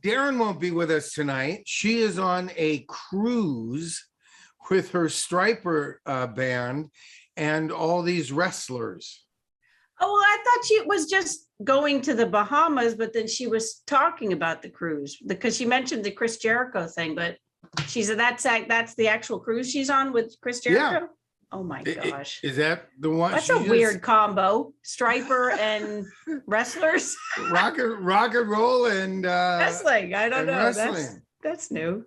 Darren won't be with us tonight. She is on a cruise with her Striper band and all these wrestlers. Oh, well, I thought she was just going to the Bahamas, but then she was talking about the cruise because she mentioned the Chris Jericho thing, but she said that's the actual cruise she's on with Chris Jericho. Yeah. Oh my gosh. Is that the one? That's a weird combo. Striper and wrestlers. rock and roll and wrestling. I don't know. Wrestling. That's new.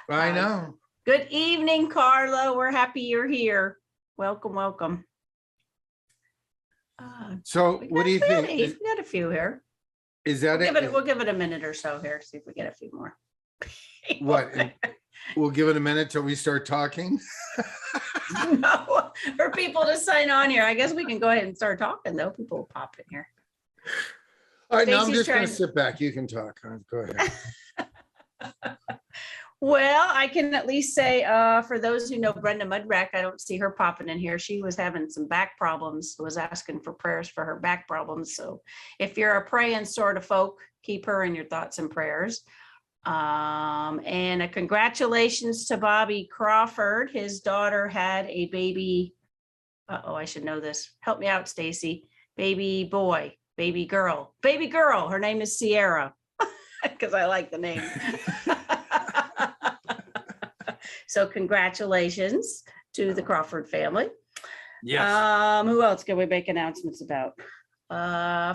I know. Good evening, Carla. We're happy you're here. Welcome. So what do you think? We got a few here. Is that We'll give it a minute or so here. See if we get a few more. What? We'll give it a minute till we start talking. No, for people to sign on here. I guess we can go ahead and start talking though. People will pop in here. All right, now I'm just going to sit back. You can talk. Go ahead. Well, I can at least say for those who know Brenda Mudrack, I don't see her popping in here. She was having some back problems, was asking for prayers for her back problems. So if you're a praying sort of folk, keep her in your thoughts and prayers. And a congratulations to Bobby Crawford. His daughter had a baby. I should know this. Help me out, Stacy. Baby girl. Her name is Sierra because I like the name. So congratulations to the Crawford family. Yes. Who else can we make announcements about?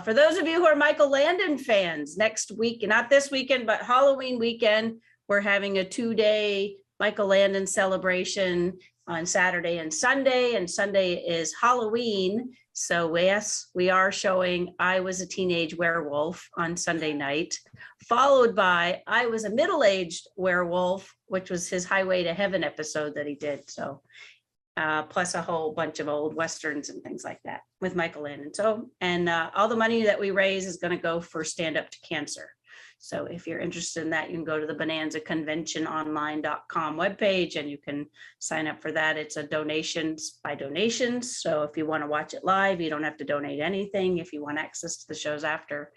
For those of you who are Michael Landon fans, next week, not this weekend, but Halloween weekend, we're having a 2-day Michael Landon celebration on Saturday and Sunday, and Sunday is Halloween. So yes, we are showing I Was a Teenage Werewolf on Sunday night, followed by I Was a Middle-Aged Werewolf, which was his Highway to Heaven episode that he did. So plus a whole bunch of old Westerns and things like that with Michael Landon. So, and all the money that we raise is going to go for Stand Up to Cancer. So if you're interested in that, you can go to the bonanzaconventiononline.com webpage and you can sign up for that. It's a donations by donations. So if you want to watch it live, you don't have to donate anything. If you want access to the shows after,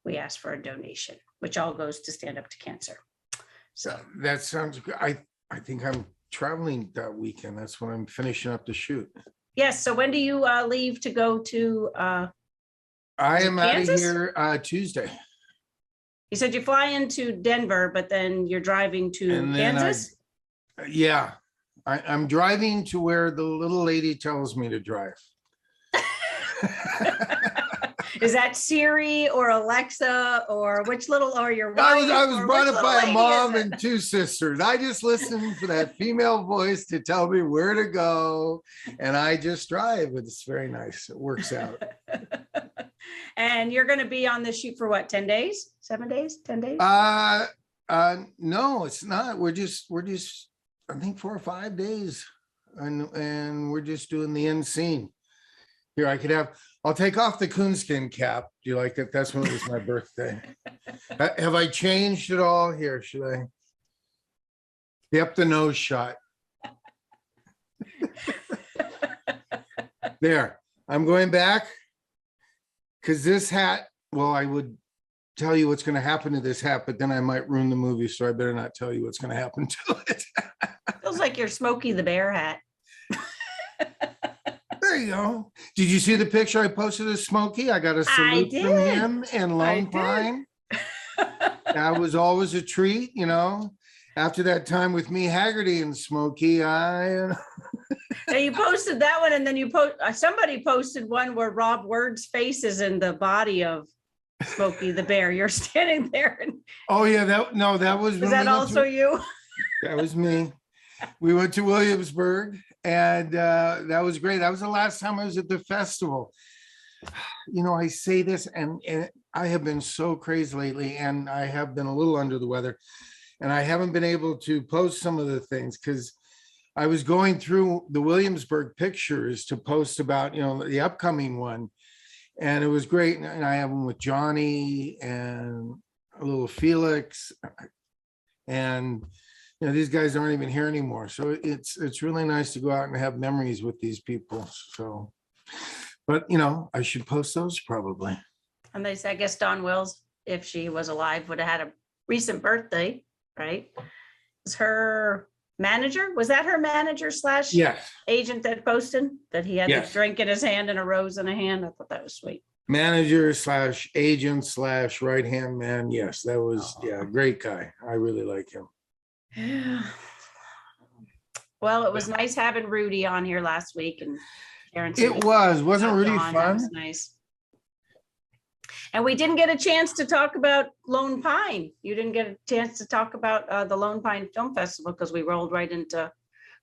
we ask for a donation, which all goes to Stand Up to Cancer. So that sounds good. I think I'm traveling that weekend. That's when I'm finishing up the shoot. Yes. So when do you leave to go to I am out of here Tuesday. You said you fly into Denver, but then you're driving to Kansas? I'm driving to where the little lady tells me to drive. Is that Siri or Alexa or which little, or your wife? I was brought up by a mom and two sisters. I just listened for that female voice to tell me where to go, and I just drive. It's very nice. It works out. And you're going to be on the shoot for what, 10 days, 7 days, 10 days? No, it's not. We're just, I think 4 or 5 days, and we're just doing the end scene. Here, I'll take off the coonskin cap. Do you like that? That's when it was my birthday. Have I changed at all? Here, should I? Yep, the nose shot. There, I'm going back because this hat, well, I would tell you what's going to happen to this hat, but then I might ruin the movie, so I better not tell you what's going to happen to it. Feels like your Smokey the Bear hat. There you go. Did you see the picture I posted of Smokey? I got a salute from him and Lone Pine. That was always a treat, you know. After that time with me, Haggerty and Smokey, Now you posted that one, and then somebody posted one where Rob Word's face is in the body of Smokey the Bear. You're standing there. Oh yeah, that was. Was that also you? That was me. We went to Williamsburg, and that was great. That was the last time I was at the festival. You know, I say this, and I have been so crazy lately, and I have been a little under the weather, and I haven't been able to post some of the things because I was going through the Williamsburg pictures to post about, you know, the upcoming one, and it was great. And I have them with Johnny and a little Felix, and you know, these guys aren't even here anymore. So it's really nice to go out and have memories with these people. So, but you know, I should post those probably. And I guess Dawn Wills, if she was alive, would have had a recent birthday, right? Was her manager, was that her manager slash Yes, agent that posted that he had the Yes. drink in his hand and a rose in a hand? I thought that was sweet. manager slash agent slash right-hand man. Yes, that was, yeah, great guy. I really like him. Yeah. Well, it was nice having Rudy on here last week and Karen. Wasn't Rudy That fun? was nice. And we didn't get a chance to talk about Lone Pine. You didn't get a chance to talk about the Lone Pine Film Festival because we rolled right into,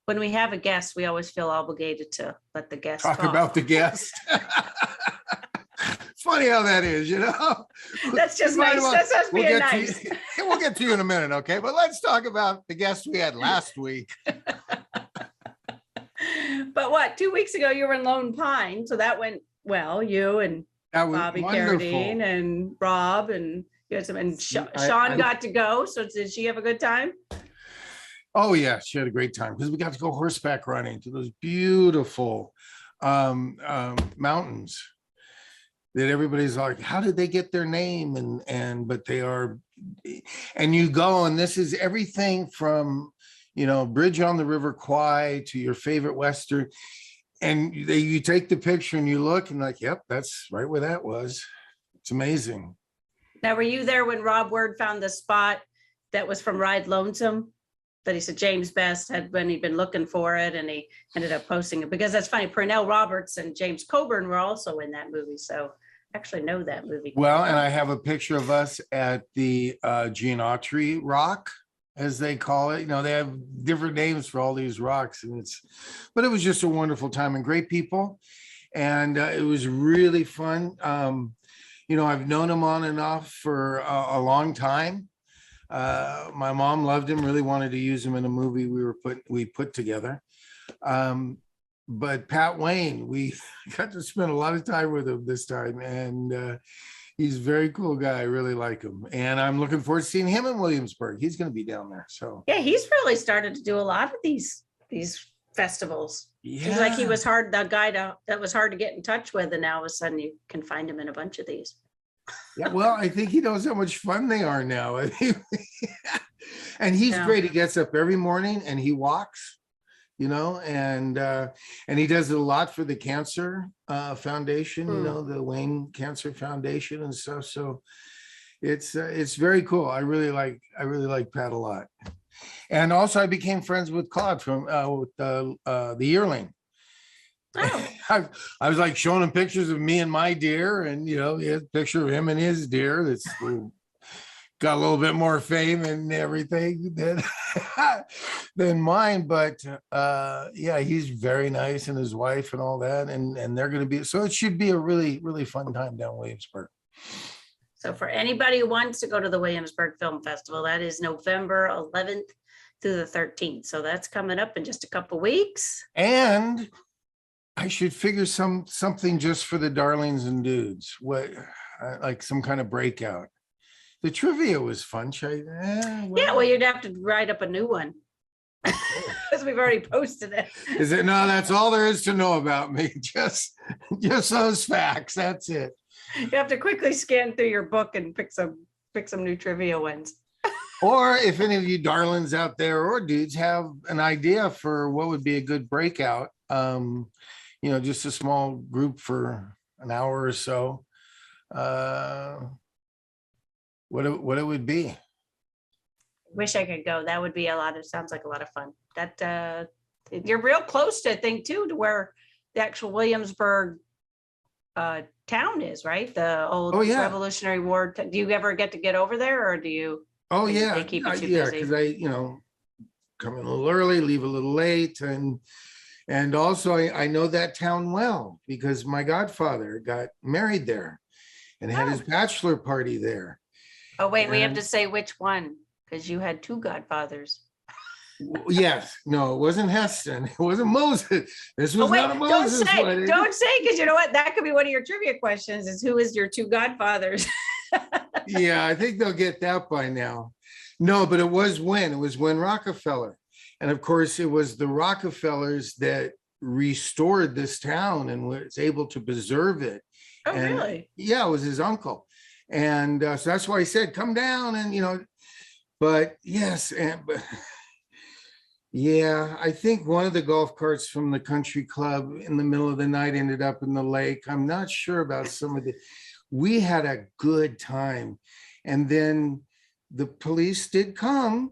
when we have a guest, we always feel obligated to let the guest Talk about the guest. Funny how that is, you know? That's just Right nice. on. That's us We'll being get to nice. you- we'll get to you in a minute, okay? But let's talk about the guest we had last week. But what, 2 weeks ago, you were in Lone Pine, so that went well, you and That was Bobby wonderful. Carradine and Rob and you had some, and I- Sean got to go. So did she have a good time? Oh yeah, she had a great time because we got to go horseback running to those beautiful mountains that everybody's like, how did they get their name? But they are, and you go, and this is everything from, you know, Bridge on the River Kwai to your favorite Western. And you take the picture and you look and like, yep, that's right where that was. It's amazing. Now, were you there when Rob Word found the spot that was from Ride Lonesome? That he said James Best had, when he'd been looking for it, and he ended up posting it, because that's funny. Pernell Roberts and James Coburn were also in that movie. So I actually know that movie. Well, and I have a picture of us at the Gene Autry Rock, as they call it. You know, they have different names for all these rocks, and but it was just a wonderful time and great people. And it was really fun. You know, I've known him on and off for a long time. My mom loved him, really wanted to use him in a movie we put together. But Pat Wayne, we got to spend a lot of time with him this time, and he's a very cool guy. I really like him, and I'm looking forward to seeing him in Williamsburg. He's going to be down there. So Yeah, he's really started to do a lot of these festivals. Seems like he was the guy that was hard to get in touch with, and now all of a sudden you can find him in a bunch of these. Yeah, well, I think he knows how much fun they are now. I think, and he's Yeah. great. He gets up every morning and he walks, you know, and he does it a lot for the Cancer Foundation, you know, the Wayne Cancer Foundation and stuff. So it's very cool. I really like Pat a lot. And also I became friends with Claude from the Yearling. Oh, I was like showing him pictures of me and my deer, and you know, he has a picture of him and his deer that's got a little bit more fame and everything than mine. But yeah, he's very nice, and his wife and all that, and they're going to be, so it should be a really, really fun time down Williamsburg. so for anybody who wants to go to the Williamsburg Film Festival, that is November 11th through the 13th. So that's coming up in just a couple weeks. And I should figure something just for the darlings and dudes, like some kind of breakout. The trivia was fun. Yeah, well, you'd have to write up a new one because we've already posted it. Is it? No, that's all there is to know about me. Just those facts. That's it. You have to quickly scan through your book and pick some new trivia ones. Or if any of you darlings out there or dudes have an idea for what would be a good breakout, you know, just a small group for an hour or so, what it would be. Wish I could go. That would be sounds like a lot of fun. That you're real close to, I think, too, to where the actual Williamsburg town is, right? The old Revolutionary War. Do you ever get to get over there, or do you? Oh yeah, They keep you too yeah, busy? because you know, come in a little early, leave a little late, and also I know that town well because my godfather got married there and had his bachelor party there. Oh wait, we have And- to say which one, because you had two godfathers. Yes, no, it wasn't Heston, it wasn't Moses. This was Oh wait, not a Moses wedding. don't say, because you know what? That could be one of your trivia questions: is who is your two godfathers? Yeah, I think they'll get that by now. No, but it was when Rockefeller. And of course, it was the Rockefellers that restored this town and was able to preserve it. Oh And- really? Yeah, it was his uncle. And so that's why I said, come down and, but yes. But yeah, I think one of the golf carts from the country club in the middle of the night ended up in the lake. I'm not sure about some of we had a good time. And then the police did come.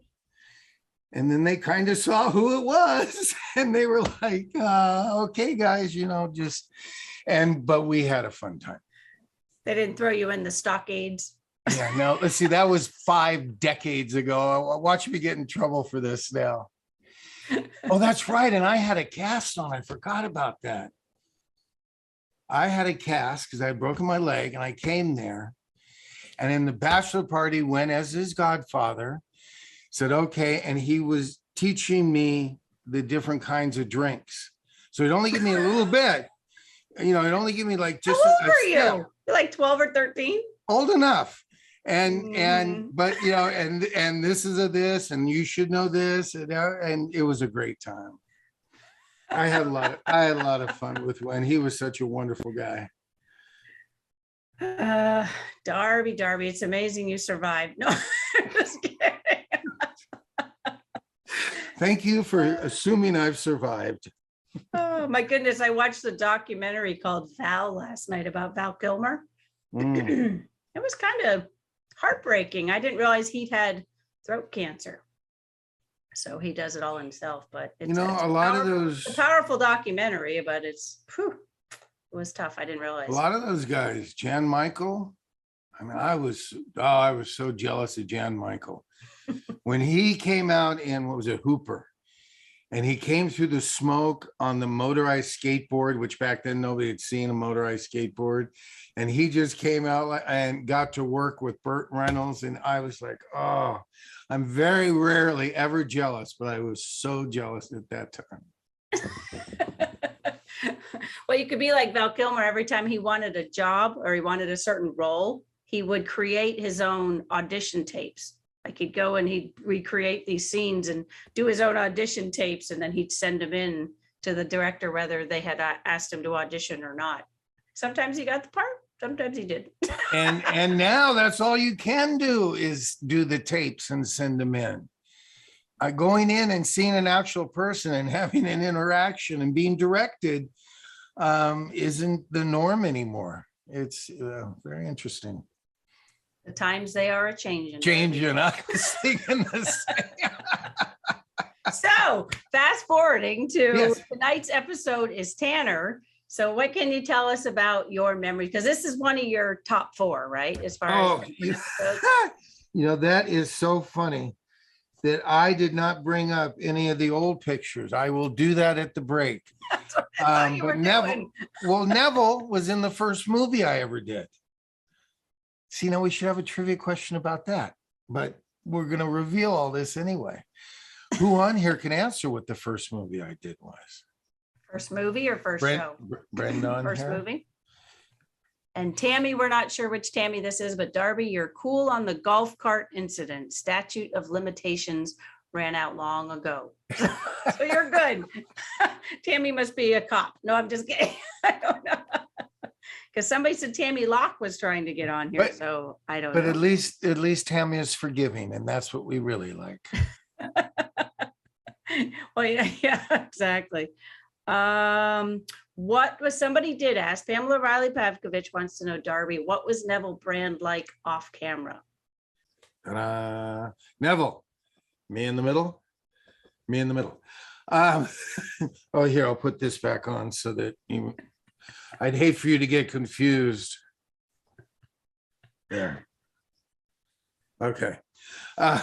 And then they kind of saw who it was. And they were like, okay, guys, but we had a fun time. They didn't throw you in the stockades. Yeah, no, let's see. That was 5 decades ago. Watch me get in trouble for this now. Oh, that's right. And I had a cast on. I forgot about that. I had a cast because I had broken my leg and I came there. And then the bachelor party went as his godfather, said, okay. And he was teaching me the different kinds of drinks. So he'd only give me a little bit, he'd only give me like just How old were you? You're like 12 or 13? Old enough. But this is this, and you should know this, and it was a great time. I had a lot of fun with Glenn. He was such a wonderful guy. Darby, it's amazing you survived. No, I'm just kidding. Thank you for assuming I've survived. Oh my goodness. I watched the documentary called Val last night about Val Kilmer. It was kind of heartbreaking. I didn't realize he'd had throat cancer. So he does it all himself, but it's a lot of those, a powerful documentary, but it was tough. I didn't realize. A lot of those guys, Jan Michael. I mean, I was so jealous of Jan Michael. When he came out in, what was it, Hooper, and he came through the smoke on the motorized skateboard, which back then nobody had seen a motorized skateboard. And he just came out and got to work with Burt Reynolds. And I was like, oh, I'm very rarely ever jealous, but I was so jealous at that time. Well, you could be like Val Kilmer. Every time he wanted a job or he wanted a certain role, he would create his own audition tapes. Like he'd go and he'd recreate these scenes and do his own audition tapes, and then he'd send them in to the director, whether they had asked him to audition or not. Sometimes he got the part, sometimes he didn't. And now that's all you can do is do the tapes and send them in. Going in and seeing an actual person and having an interaction and being directed isn't the norm anymore. It's very interesting. The times they are changing. I was thinking the same. So fast forwarding to Yes. Tonight's episode is Tanner. So what can you tell us about your memories? Because this is one of your top 4, right? As far as that is so funny that I did not bring up any of the old pictures. I will do that at the break. But Neville was in the first movie I ever did. See, now we should have a trivia question about that, but we're going to reveal all this anyway. Who on here can answer what the first movie I did was? First movie or first show? Brenda. First movie. And Tammy, we're not sure which Tammy this is, but Darby, you're cool on the golf cart incident. Statute of limitations ran out long ago. So you're good. Tammy must be a cop. No, I'm just kidding. I don't know. Because somebody said Tammy Locke was trying to get on here, so I don't know. But at least Tammy is forgiving, and that's what we really like. Well, yeah, exactly. What was somebody did ask? Pamela Riley Pavkovich wants to know, Darby, what was Neville Brand like off camera? Neville, me in the middle. Oh, here, I'll put this back on so that I'd hate for you to get confused. Yeah. Okay. I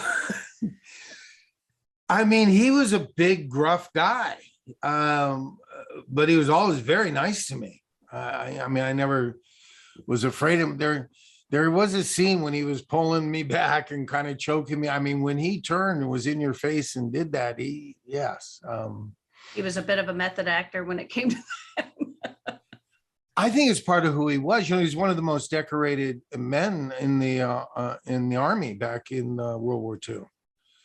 mean, he was a big, gruff guy, but he was always very nice to me. I mean, I never was afraid of him. There was a scene when he was pulling me back and kind of choking me. I mean, when he turned and was in your face and did that, yes. He was a bit of a method actor when it came to that. I think it's part of who he was. He's one of the most decorated men in the army back in World War II.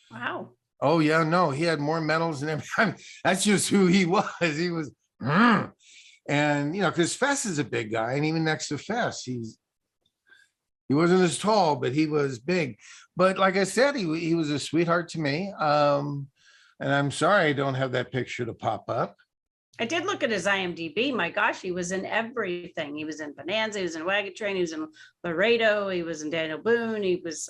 Wow. Oh yeah, no, he had more medals than everything. That's just who he was. He was, and because Fess is a big guy, and even next to Fess, He wasn't as tall, but he was big. But like I said, he was a sweetheart to me. And I'm sorry I don't have that picture to pop up. I did look at his IMDb. My gosh, he was in everything. He was in Bonanza, he was in Wagon Train, he was in Laredo, he was in Daniel Boone.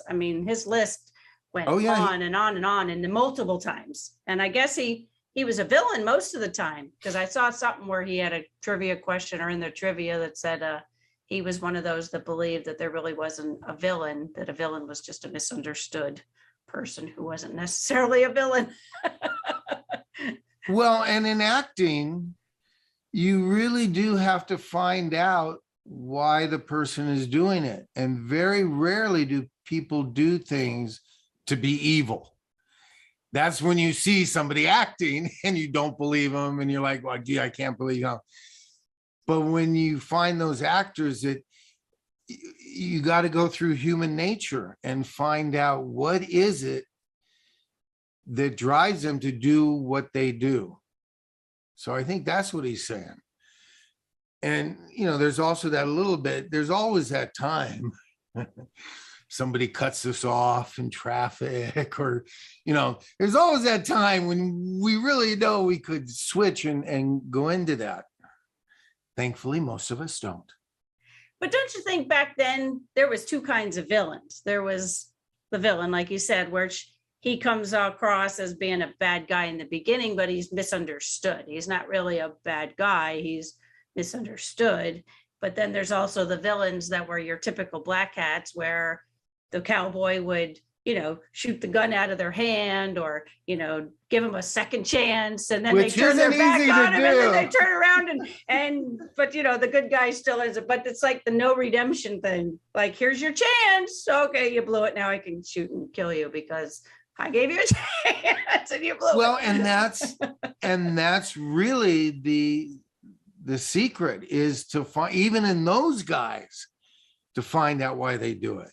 I mean, his list went on and on and on, and multiple times. And I guess he was a villain most of the time, because I saw something where he had a trivia question, or in the trivia, that said he was one of those that believed that there really wasn't a villain, that a villain was just a misunderstood person who wasn't necessarily a villain. Well, and in acting, you really do have to find out why the person is doing it. And very rarely do people do things to be evil. That's when you see somebody acting and you don't believe them, and you're like, well, gee, I can't believe how. But when you find those actors, that you got to go through human nature and find out what is it that drives them to do what they do. So I think that's what he's saying. And, there's also that little bit, there's always that time somebody cuts us off in traffic, or, there's always that time when we really know we could switch and go into that. Thankfully, most of us don't. But don't you think back then there was two kinds of villains? There was the villain, like you said, where he comes across as being a bad guy in the beginning, but he's misunderstood. He's not really a bad guy. He's misunderstood. But then there's also the villains that were your typical black hats, where the cowboy would, shoot the gun out of their hand, or, give them a second chance. And then they turn their back on him, and then they turn around but the good guy still is it. But it's like the no redemption thing. Like, here's your chance. Okay, you blew it. Now I can shoot and kill you because I gave you a chance and you blew it. Well, and that's really the secret, is to find, even in those guys, to find out why they do it.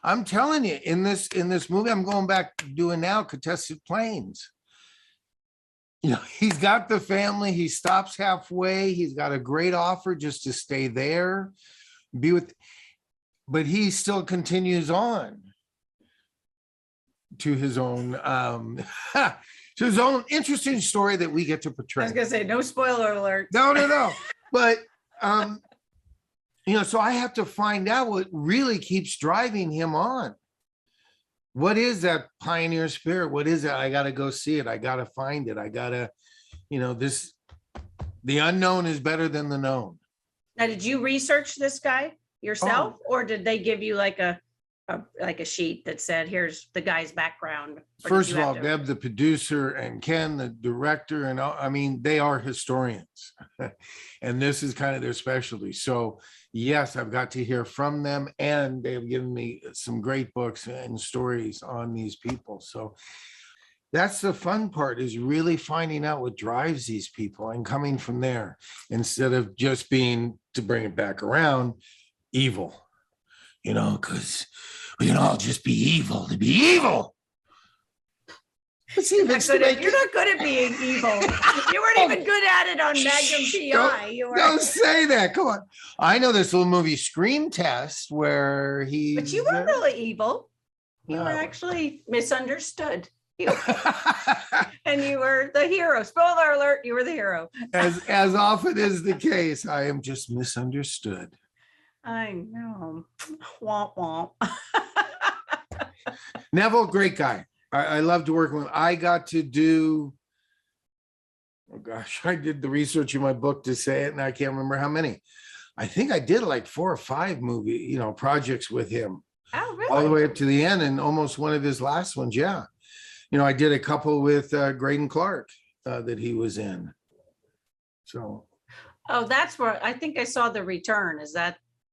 I'm telling you, in this movie, I'm going back to doing now, Contested Planes. He's got the family. He stops halfway. He's got a great offer just to stay there, but he still continues on to his own interesting story that we get to portray. I was gonna say, no spoiler alert. No. But so I have to find out what really keeps driving him on. What is that pioneer spirit? What is it? I got to go see it. I got to find it. I got to, the unknown is better than the known. Now, did you research this guy yourself, or did they give you like a sheet that said, here's the guy's background? First of all, Deb, the producer, and Ken, the director, and they are historians. And this is kind of their specialty. So yes, I've got to hear from them, and they've given me some great books and stories on these people. So that's the fun part, is really finding out what drives these people and coming from there, instead of just being, to bring it back around, evil, because we can all just be evil to be evil. You're not good at being evil. You weren't even good at it on Magnum PI. Don't say that. Come on. I know this little movie, Scream Test, where But you weren't really evil. You were actually misunderstood. And you were the hero. Spoiler alert, you were the hero. As often is the case, I am just misunderstood. I know. Womp womp. Neville, great guy. I love to work with him. I got to do, I did the research in my book to say it, and I can't remember how many. I think I did like 4 or 5 movie, projects with him. Oh, really? All the way up to the end, and almost one of his last ones. Yeah. I did a couple with Graydon Clark that he was in. So. Oh, that's where I think I saw The Return.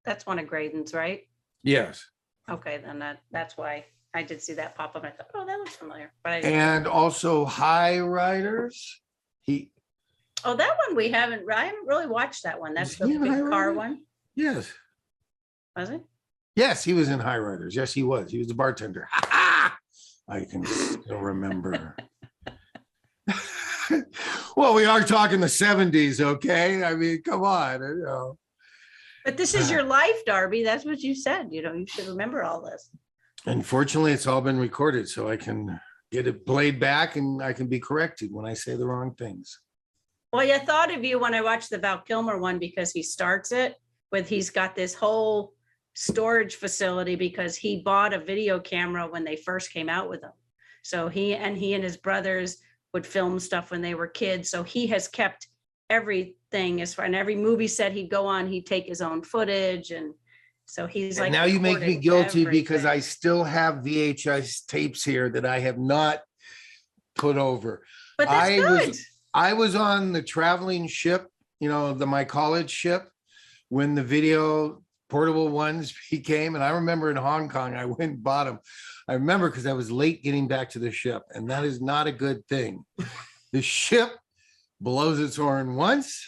That's one of Graydon's, right? Yes. Okay, then that's why I did see that pop up. I thought, oh, that looks familiar. And also High Riders. Oh, that one I haven't really watched that one. That's the big car one. Yes. Was he? Yes, he was in High Riders. Yes, he was. He was the bartender. I can still remember. Well, we are talking the 70s, okay? I mean, come on. But this is your life, Darby. That's what you said. You should remember all this. Unfortunately, it's all been recorded, so I can get it played back and I can be corrected when I say the wrong things. Well, I thought of you when I watched the Val Kilmer one, because he starts it with, he's got this whole storage facility because he bought a video camera when they first came out with them. So he and his brothers would film stuff when they were kids. So he has kept everything as far, and every movie set he'd go on, he'd take his own footage. And so he's like, now you make me guilty because I everything. still have VHS tapes here that I have not put over. But that's good. I was on the traveling ship, my college ship, when the video portable ones became, and I remember in Hong Kong, I went and bought them. I remember because I was late getting back to the ship, and that is not a good thing. The ship blows its horn once,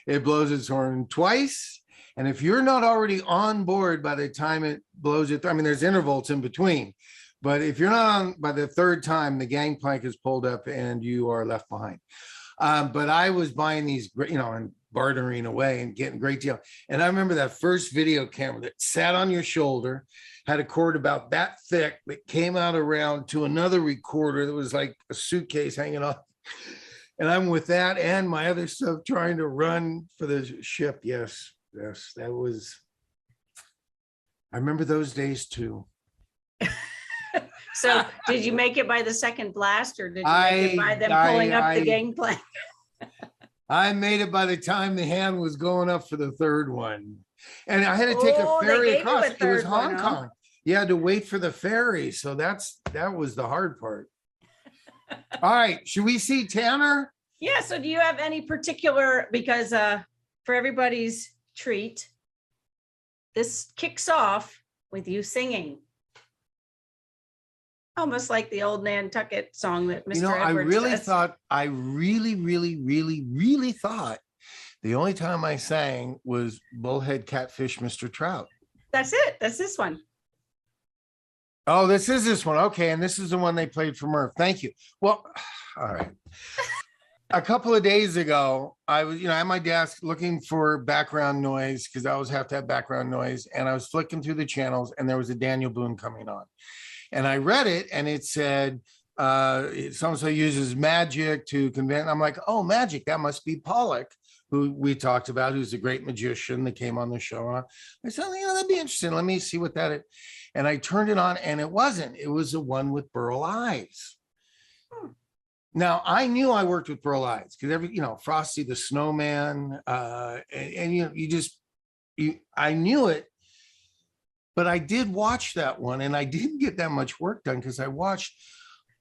it blows its horn twice. And if you're not already on board by the time it blows it, I mean, there's intervals in between, but if you're not on by the third time, the gangplank is pulled up and you are left behind. But I was buying these, and bartering away and getting a great deal. And I remember that first video camera that sat on your shoulder, had a cord about that thick that came out around to another recorder that was like a suitcase hanging off. And I'm with that and my other stuff trying to run for the ship. Yes, that was, I remember those days too. So did you make it by the second blast, or did you make it by them pulling up the gangplank? I made it by the time the hand was going up for the third one. And I had to take a ferry across. It was Hong Kong. You had to wait for the ferry. So that was the hard part. All right. Should we see Tanner? Yeah. So do you have any particular, because for everybody's treat, this kicks off with you singing. Almost like the old Nantucket song that Mr. Edwards I really says. thought, I really, really, really, really thought the only time I sang was Bullhead Catfish, Mr. Trout. That's it. That's this one. Oh, this is this one. Okay. And this is the one they played for Murph. Thank you. Well, all right. A couple of days ago, I was, at my desk looking for background noise because I always have to have background noise. And I was flicking through the channels and there was a Daniel Boone coming on. And I read it and it said, so-and-so uses magic to convince. I'm like, oh, magic. That must be Pollock, who we talked about, who's a great magician that came on the show. I said, that'd be interesting. Let me see what that is. And I turned it on and it wasn't. It was the one with Burl Ives. Now, I knew I worked with Burl Ives because Frosty the Snowman, I knew it. But I did watch that one and I didn't get that much work done because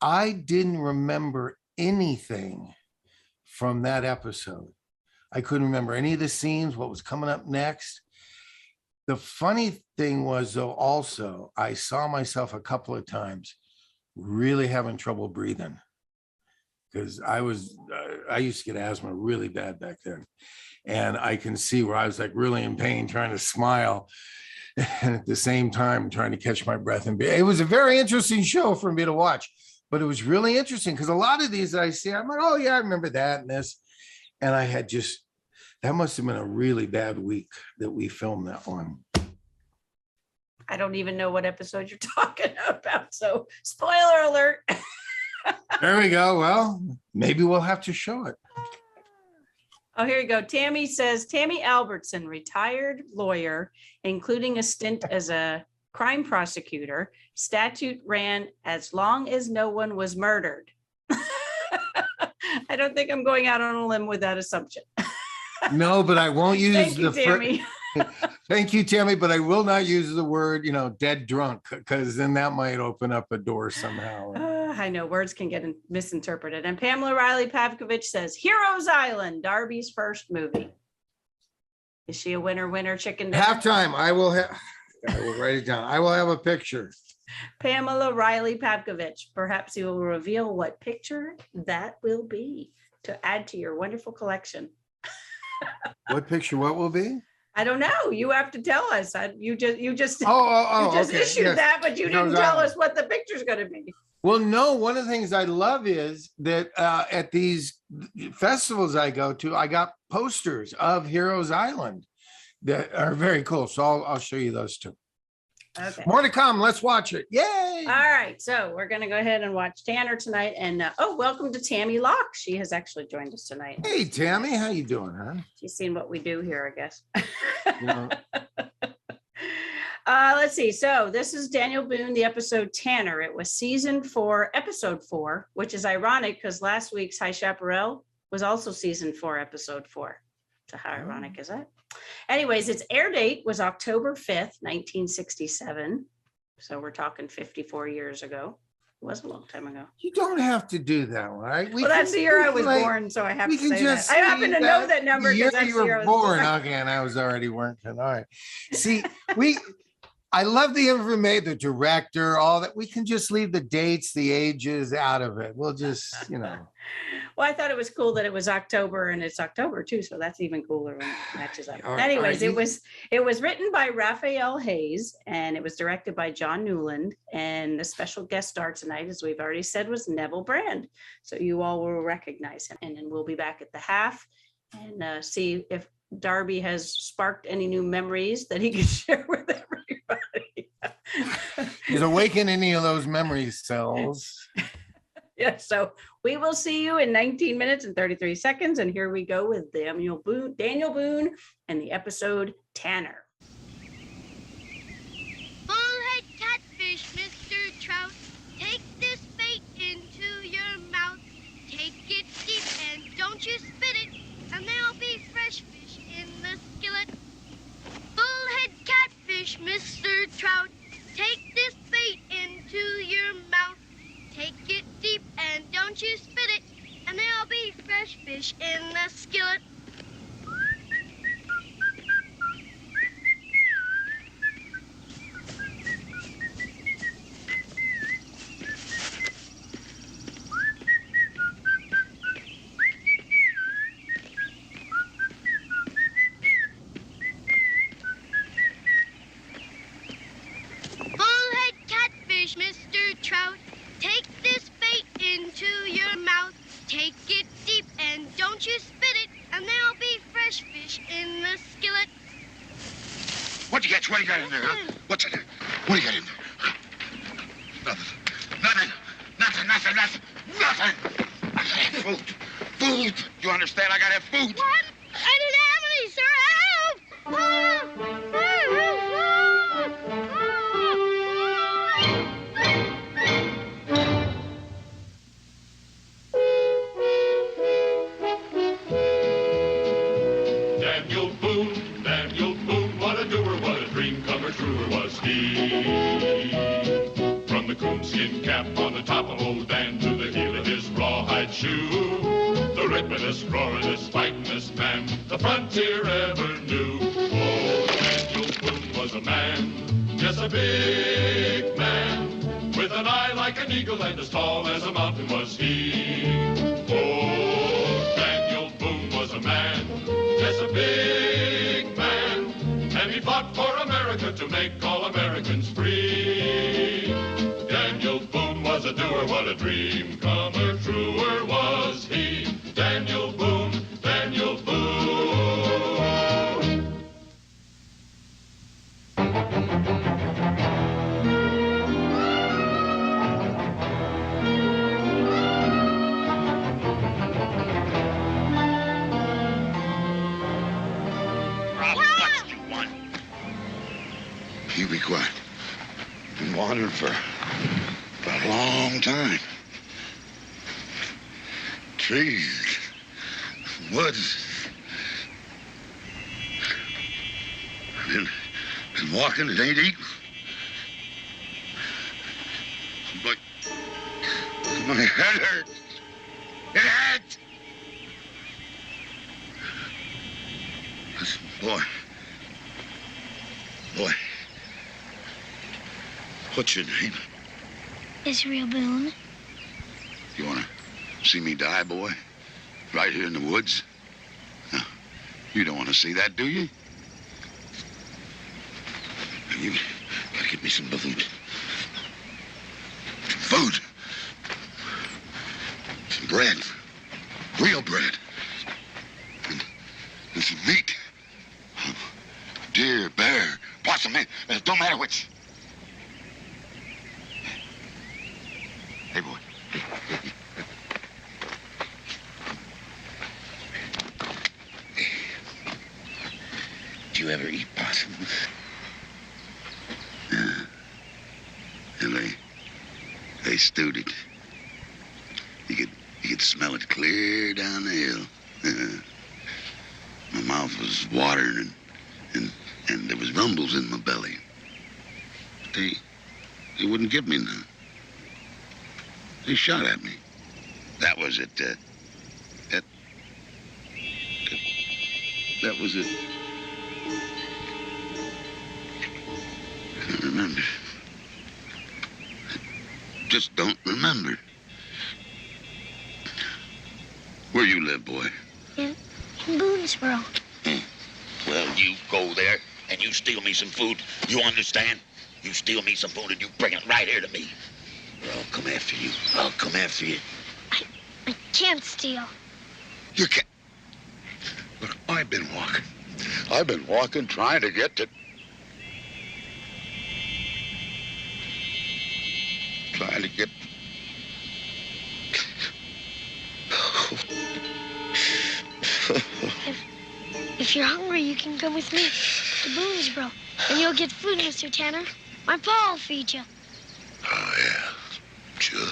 I didn't remember anything from that episode. I couldn't remember any of the scenes, what was coming up next. The funny thing was, though, also, I saw myself a couple of times really having trouble breathing because I used to get asthma really bad back then. And I can see where I was like really in pain, trying to smile. And at the same time, trying to catch my breath. And it was a very interesting show for me to watch, but it was really interesting because a lot of these that I see, I'm like, oh yeah, I remember that and this. And I had that must have been a really bad week that we filmed that one. I don't even know what episode you're talking about. So spoiler alert. There we go. Well, maybe we'll have to show it. Oh, here you go. Tammy says, Tammy Albertson, retired lawyer, including a stint as a crime prosecutor. Statute ran as long as no one was murdered. I don't think I'm going out on a limb with that assumption. No, but I won't use Thank you, Tammy. Thank you, Tammy, but I will not use the word, dead drunk, because then that might open up a door somehow. I know words can get misinterpreted. And Pamela Riley Pavkovich says, Heroes Island, Darby's first movie. Is she a winner chicken dinner? Halftime. I will write it down. I will have a picture. Pamela Riley Pavkovich. Perhaps you will reveal what picture that will be to add to your wonderful collection. What picture? What will be? I don't know. You have to tell us. You just okay. issued Yes. that, but you didn't tell us what the picture's going to be. Well, no, one of the things I love is that at these festivals I go to, I got posters of Heroes Island that are very cool. So I'll show you those two. Okay. More to come. Let's watch it. Yay! All right, so we're going to go ahead and watch Tanner tonight. And welcome to Tammy Locke. She has actually joined us tonight. Hey, Tammy, how you doing, huh? She's seen what we do here, I guess. You know, Let's see. So this is Daniel Boone, the episode Tanner. It was season 4, episode 4, which is ironic because last week's High Chaparral was also season 4, episode 4. So how ironic is that? Anyways, its air date was October 5th, 1967. So we're talking 54 years ago. It was a long time ago. you don't have to do that, right? Well, that's the year I was born, so I have we to can say just that. I happen to know that number year because that's you the year I were was born. born. Okay, and I was already working. All right. See, I love the information, the director, all that. We can just leave the dates, the ages out of it. We'll just, Well, I thought it was cool that it was October and it's October too, so that's even cooler when it matches up. All right, Anyways, all right. it was written by Raphael Hayes and it was directed by John Newland. And the special guest star tonight, as we've already said, was Neville Brand. So you all will recognize him. And then we'll be back at the half and see if Darby has sparked any new memories that he can share with everybody. He's awakened any of those memory cells. Yeah, so we will see you in 19 minutes and 33 seconds. And here we go with Daniel Boone and the episode Tanner. Bullhead catfish, Mr. Trout. Take this bait into your mouth. Take it deep and don't you spit it. And there'll be fresh fish in the skillet. Bullhead catfish, Mr. Trout. Take this bait into your mouth. Take it deep and don't you spit it. And there'll be fresh fish in the skillet. Bullhead catfish, Mr. Trout. Take this bait into your mouth. Take it deep and don't you spit it. And there'll be fresh fish in the skillet. What you got? What do you got in there, huh? What's in there? What do you got in there? Nothing. Nothing. I gotta have food. Food. You understand? I gotta have food. What? I didn't have any, sir. Daniel Boone, what a doer, what a dream comer, truer was he. From the coonskin cap on the top of old Dan to the heel of his rawhide shoe, the ripin'est, roarin'est, fightin'est man the frontier ever knew. Oh, Daniel Boone was a man, yes, a big man, with an eye like an eagle and as tall as a mountain was he. Oh, Daniel Boone was a man, yes, a big man, and he fought for America to make all Americans free. Daniel Boone was a doer, what a dream comer, truer was he. Daniel Boone, Daniel Boone. What you want? You be quiet. Been wandering for a long time. Trees, woods. Been walking, it ain't eating. But my head hurts. It hurts. Listen, boy, what's your name? Israel Boone. You want to see me die, boy? Right here in the woods? No, you don't want to see that, do you? You gotta get me some food. Food. Some bread. Real bread. And some meat. Hey, boy. Hey. Did you ever eat possum? And they stewed it. You could smell it clear down the hill. My mouth was watering and there was rumbles in my belly. They wouldn't give me none. They shot at me. That was it. That was it. I can't remember. Just don't remember. Where you live, boy? In Boonesboro. Well, you go there and you steal me some food. You understand? You steal me some food and you bring it right here to me. Or I'll come after you. I'll come after you. I can't steal. You can't. Look, I've been walking. I've been walking trying to get to... Trying to get... If you're hungry, you can come with me to Boonesboro, and you'll get food, Mr. Tanner. My pa will feed you. Oh, yeah. Sure.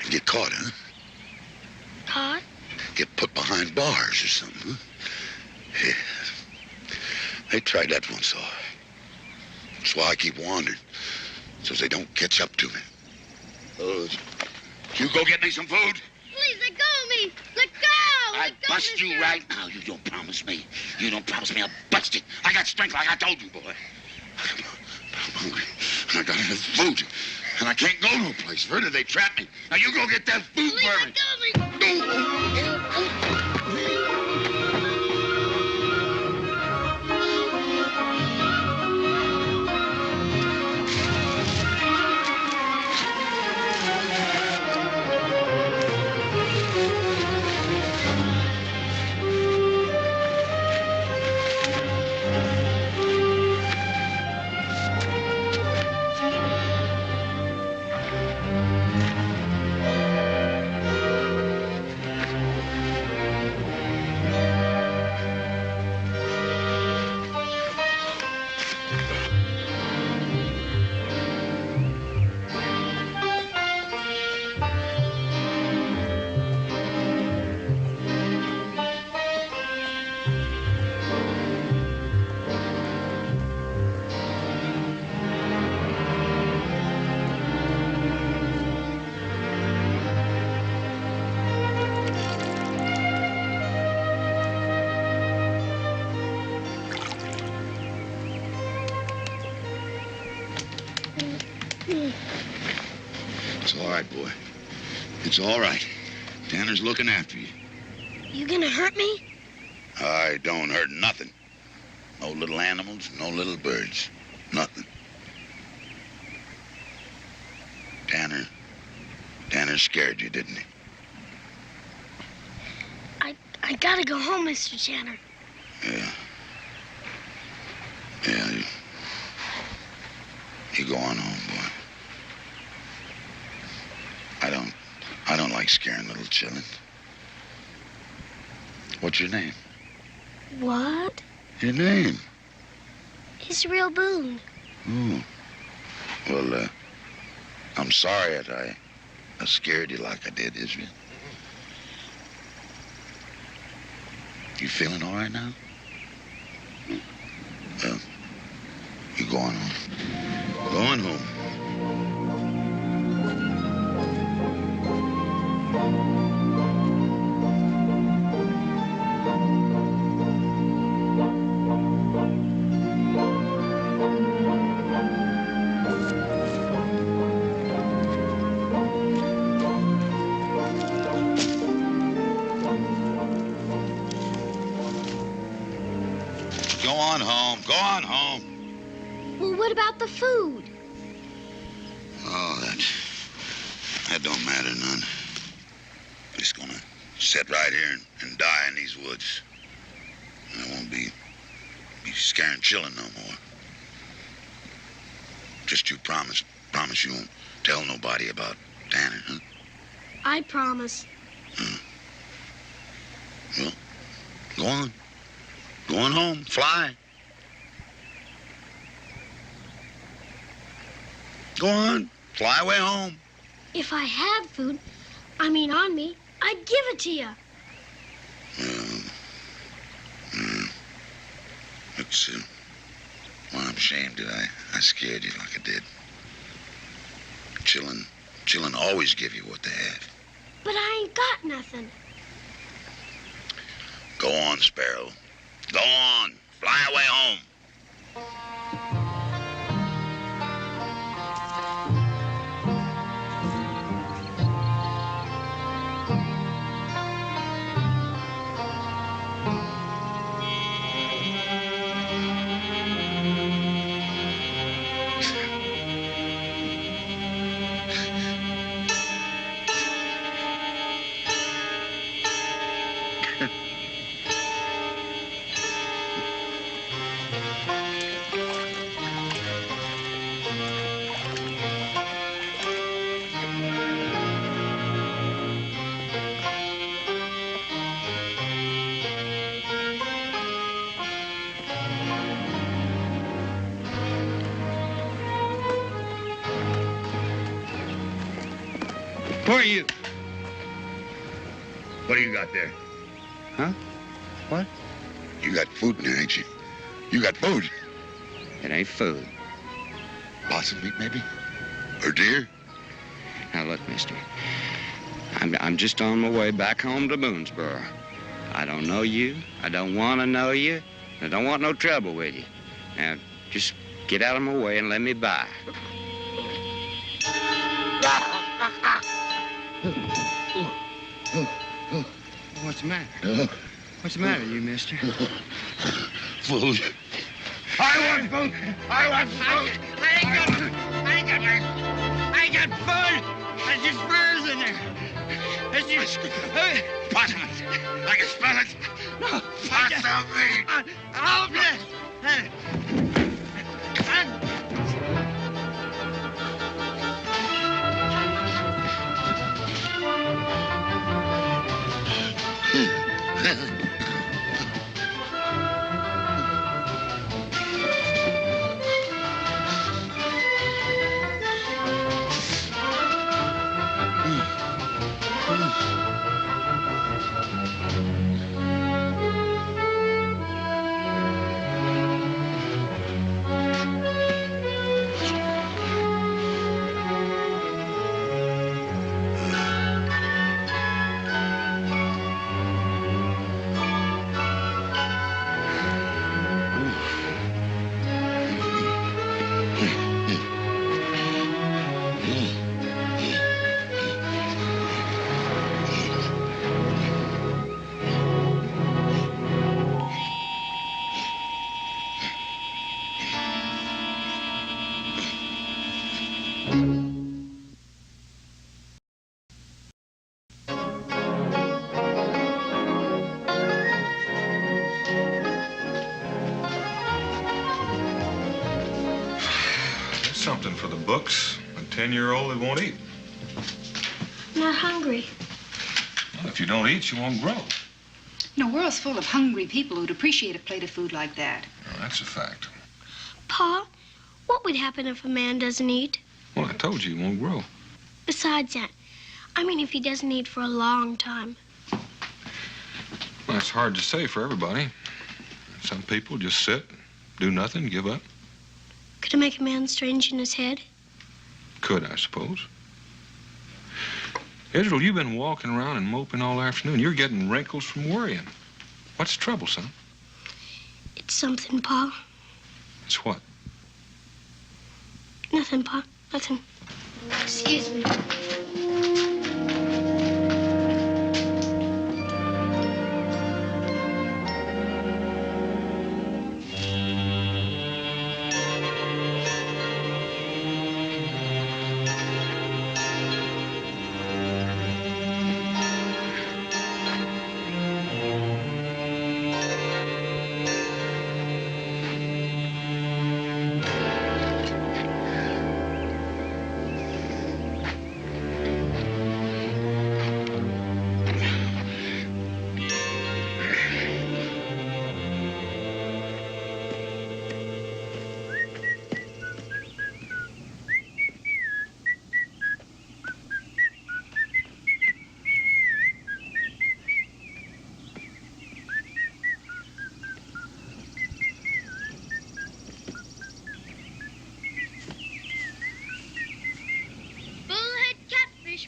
And get caught, huh? Caught? Get put behind bars or something, huh? Yeah. They tried that once, though. That's why I keep wandering, so they don't catch up to me. You go get me some food? Please, let go of me! Let go! I bust you right now. You don't promise me. You don't promise me. I'll bust you. I got strength like I told you, boy. I'm hungry. And I gotta have food. And I can't go no place. Where did they trap me? Now you go get that food Please, for let go of me! It's all right, boy. It's all right. Tanner's looking after you. You gonna hurt me? I don't hurt nothing. No little animals, no little birds. Nothing. Tanner scared you, didn't he? I gotta go home, Mr. Tanner. Yeah. Yeah, you go on home, boy. I don't like scaring little children. What's your name? What? Your name? Israel Boone. Oh. Well, I'm sorry that I scared you like I did, Israel. You feeling all right now? Well, you go on home. Go on home. Go on home. Go on home. Well, what about the food? Oh, that don't matter none. Just gonna sit right here and die in these woods. I won't be scaring children no more. Just you promise you won't tell nobody about Danny, huh? I promise. Well, go on. Go on home. Fly. Go on. Fly away home. If I had food, on me, I'd give it to you. It's, well, I'm ashamed that I scared you like I did. Chillin' always give you what they have. But I ain't got nothing. Go on, Sparrow. Go on. Fly away home. Who are you? What do you got there? Huh? What? You got food in there, ain't you? You got food. It ain't food. Possum meat, maybe? Or deer? Now look, mister. I'm just on my way back home to Boonesboro. I don't know you. I don't want to know you. I don't want no trouble with you. Now, just get out of my way and let me by. What's the matter? What's the matter, you mister? Food. I want food. I want food. I ain't got food. There's just birds in there. There's just... Possum. I can smell it. No. Possum meat. Oh, Something for the books. A 10-year-old that won't eat. I'm not hungry. Well, if you don't eat, you won't grow. The world's full of hungry people who'd appreciate a plate of food like that. Well, that's a fact. Pa, what would happen if a man doesn't eat? Well, I told you, he won't grow. Besides that, if he doesn't eat for a long time. Well, that's hard to say for everybody. Some people just sit, do nothing, give up. Could it make a man strange in his head? Could, I suppose. Israel, you've been walking around and moping all afternoon. You're getting wrinkles from worrying. What's the trouble, son? It's something, Pa. It's what? Nothing, Pa. Nothing. Excuse me.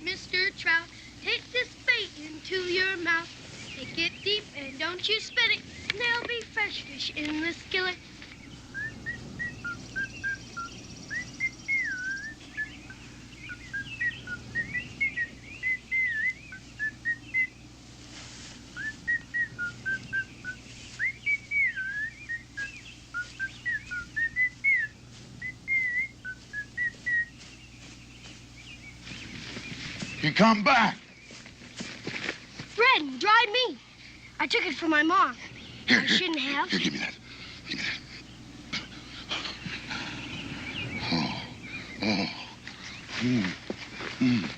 catfish, Mr. Trout. Take this bait into your mouth. Take it deep and don't you spit it. And there'll be fresh fish in the skillet. You come back. Bread and dried meat. I took it from my mom. I shouldn't have. Here, give me that. Give me that. Oh. Oh. Mm. Mm.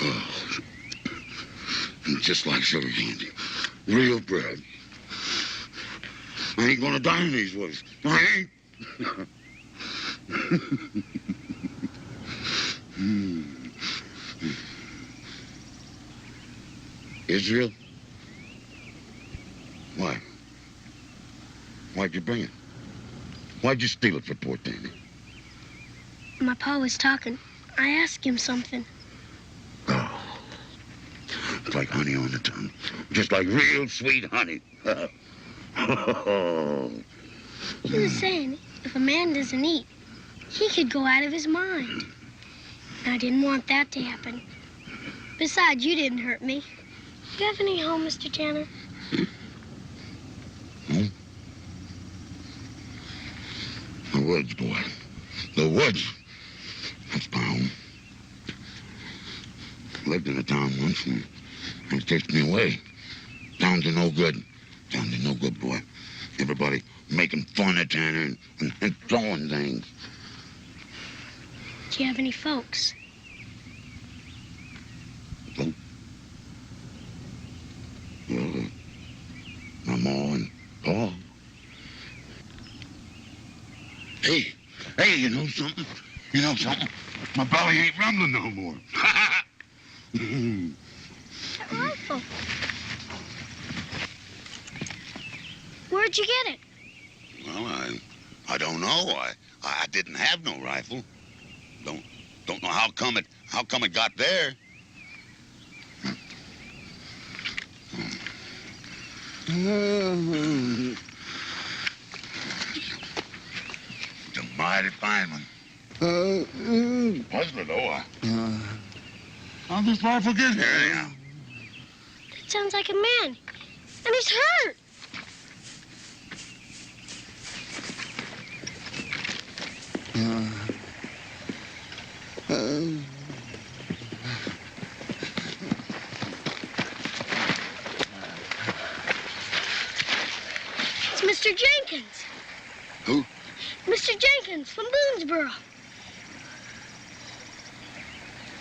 Oh. Just like sugar candy. Real bread. I ain't gonna die in these woods. I ain't. Israel? Why? Why'd you bring it? Why'd you steal it for poor Danny? My pa was talking. I asked him something. Oh. It's like honey on the tongue. Just like real sweet honey. Oh. He was saying if a man doesn't eat, he could go out of his mind. And I didn't want that to happen. Besides, you didn't hurt me. Do you have any home, Mr. Tanner? Home? The woods, boy. The woods. That's my home. Lived in a town once and they chased me away. Towns are no good. Towns are no good, boy. Everybody making fun of Tanner and throwing things. Do you have any folks? Well, my ma and pa. Hey, you know something? You know something? My belly ain't rumbling no more. That rifle. Where'd you get it? Well, I don't know. I didn't have no rifle. Don't know how come it got there. It's a mighty fine one. Puzzler, though. How'd this rifle get here, anyhow? It sounds like a man. And he's hurt. It's Mr. Jenkins. Who? Mr. Jenkins from Boonesboro.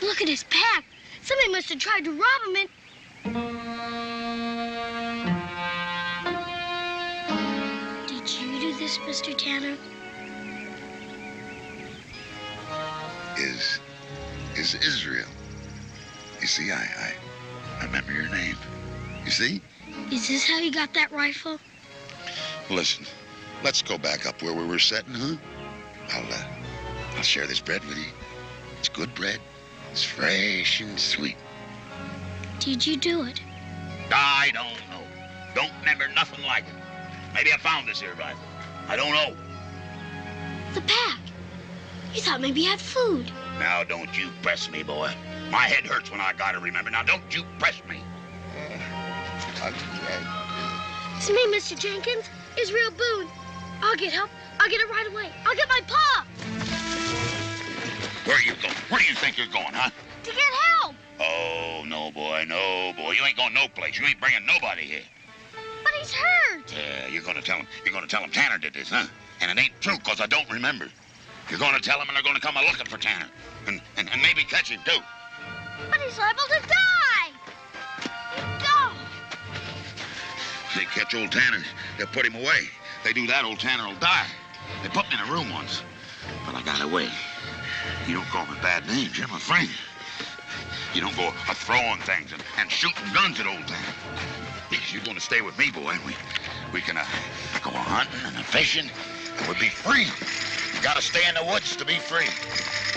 Look at his pack. Somebody must have tried to rob him and... Did you do this, Mr. Tanner? Is Israel. You see, I remember your name. You see? Is this how you got that rifle? Listen, let's go back up where we were sitting, huh? I'll share this bread with you. It's good bread. It's fresh and sweet. Did you do it? I don't know. Don't remember nothing like it. Maybe I found this here rifle. I don't know. The pack. You thought maybe you had food. Now, don't you press me, boy. My head hurts when I gotta remember. Now, don't you press me. It's me, Mr. Jenkins. Israel Boone. I'll get help. I'll get it right away. I'll get my pa. Where are you going? Where do you think you're going, huh? To get help. Oh, no, boy, no, boy. You ain't going no place. You ain't bringing nobody here. But he's hurt. Yeah, you're gonna tell him Tanner did this, huh? And it ain't true, 'cause I don't remember. You're gonna tell him and they're gonna come a-looking for Tanner. And maybe catch him, too. But he's liable to die. Go. They catch old Tanner, they'll put him away. They do that, old Tanner will die. They put me in a room once, but I got away. You don't call me bad names, you're my friend. You don't go throwing things and shooting guns at old Tanner. Because you're gonna stay with me, boy, and we can go hunting and fishing and we'd be free. You gotta stay in the woods to be free.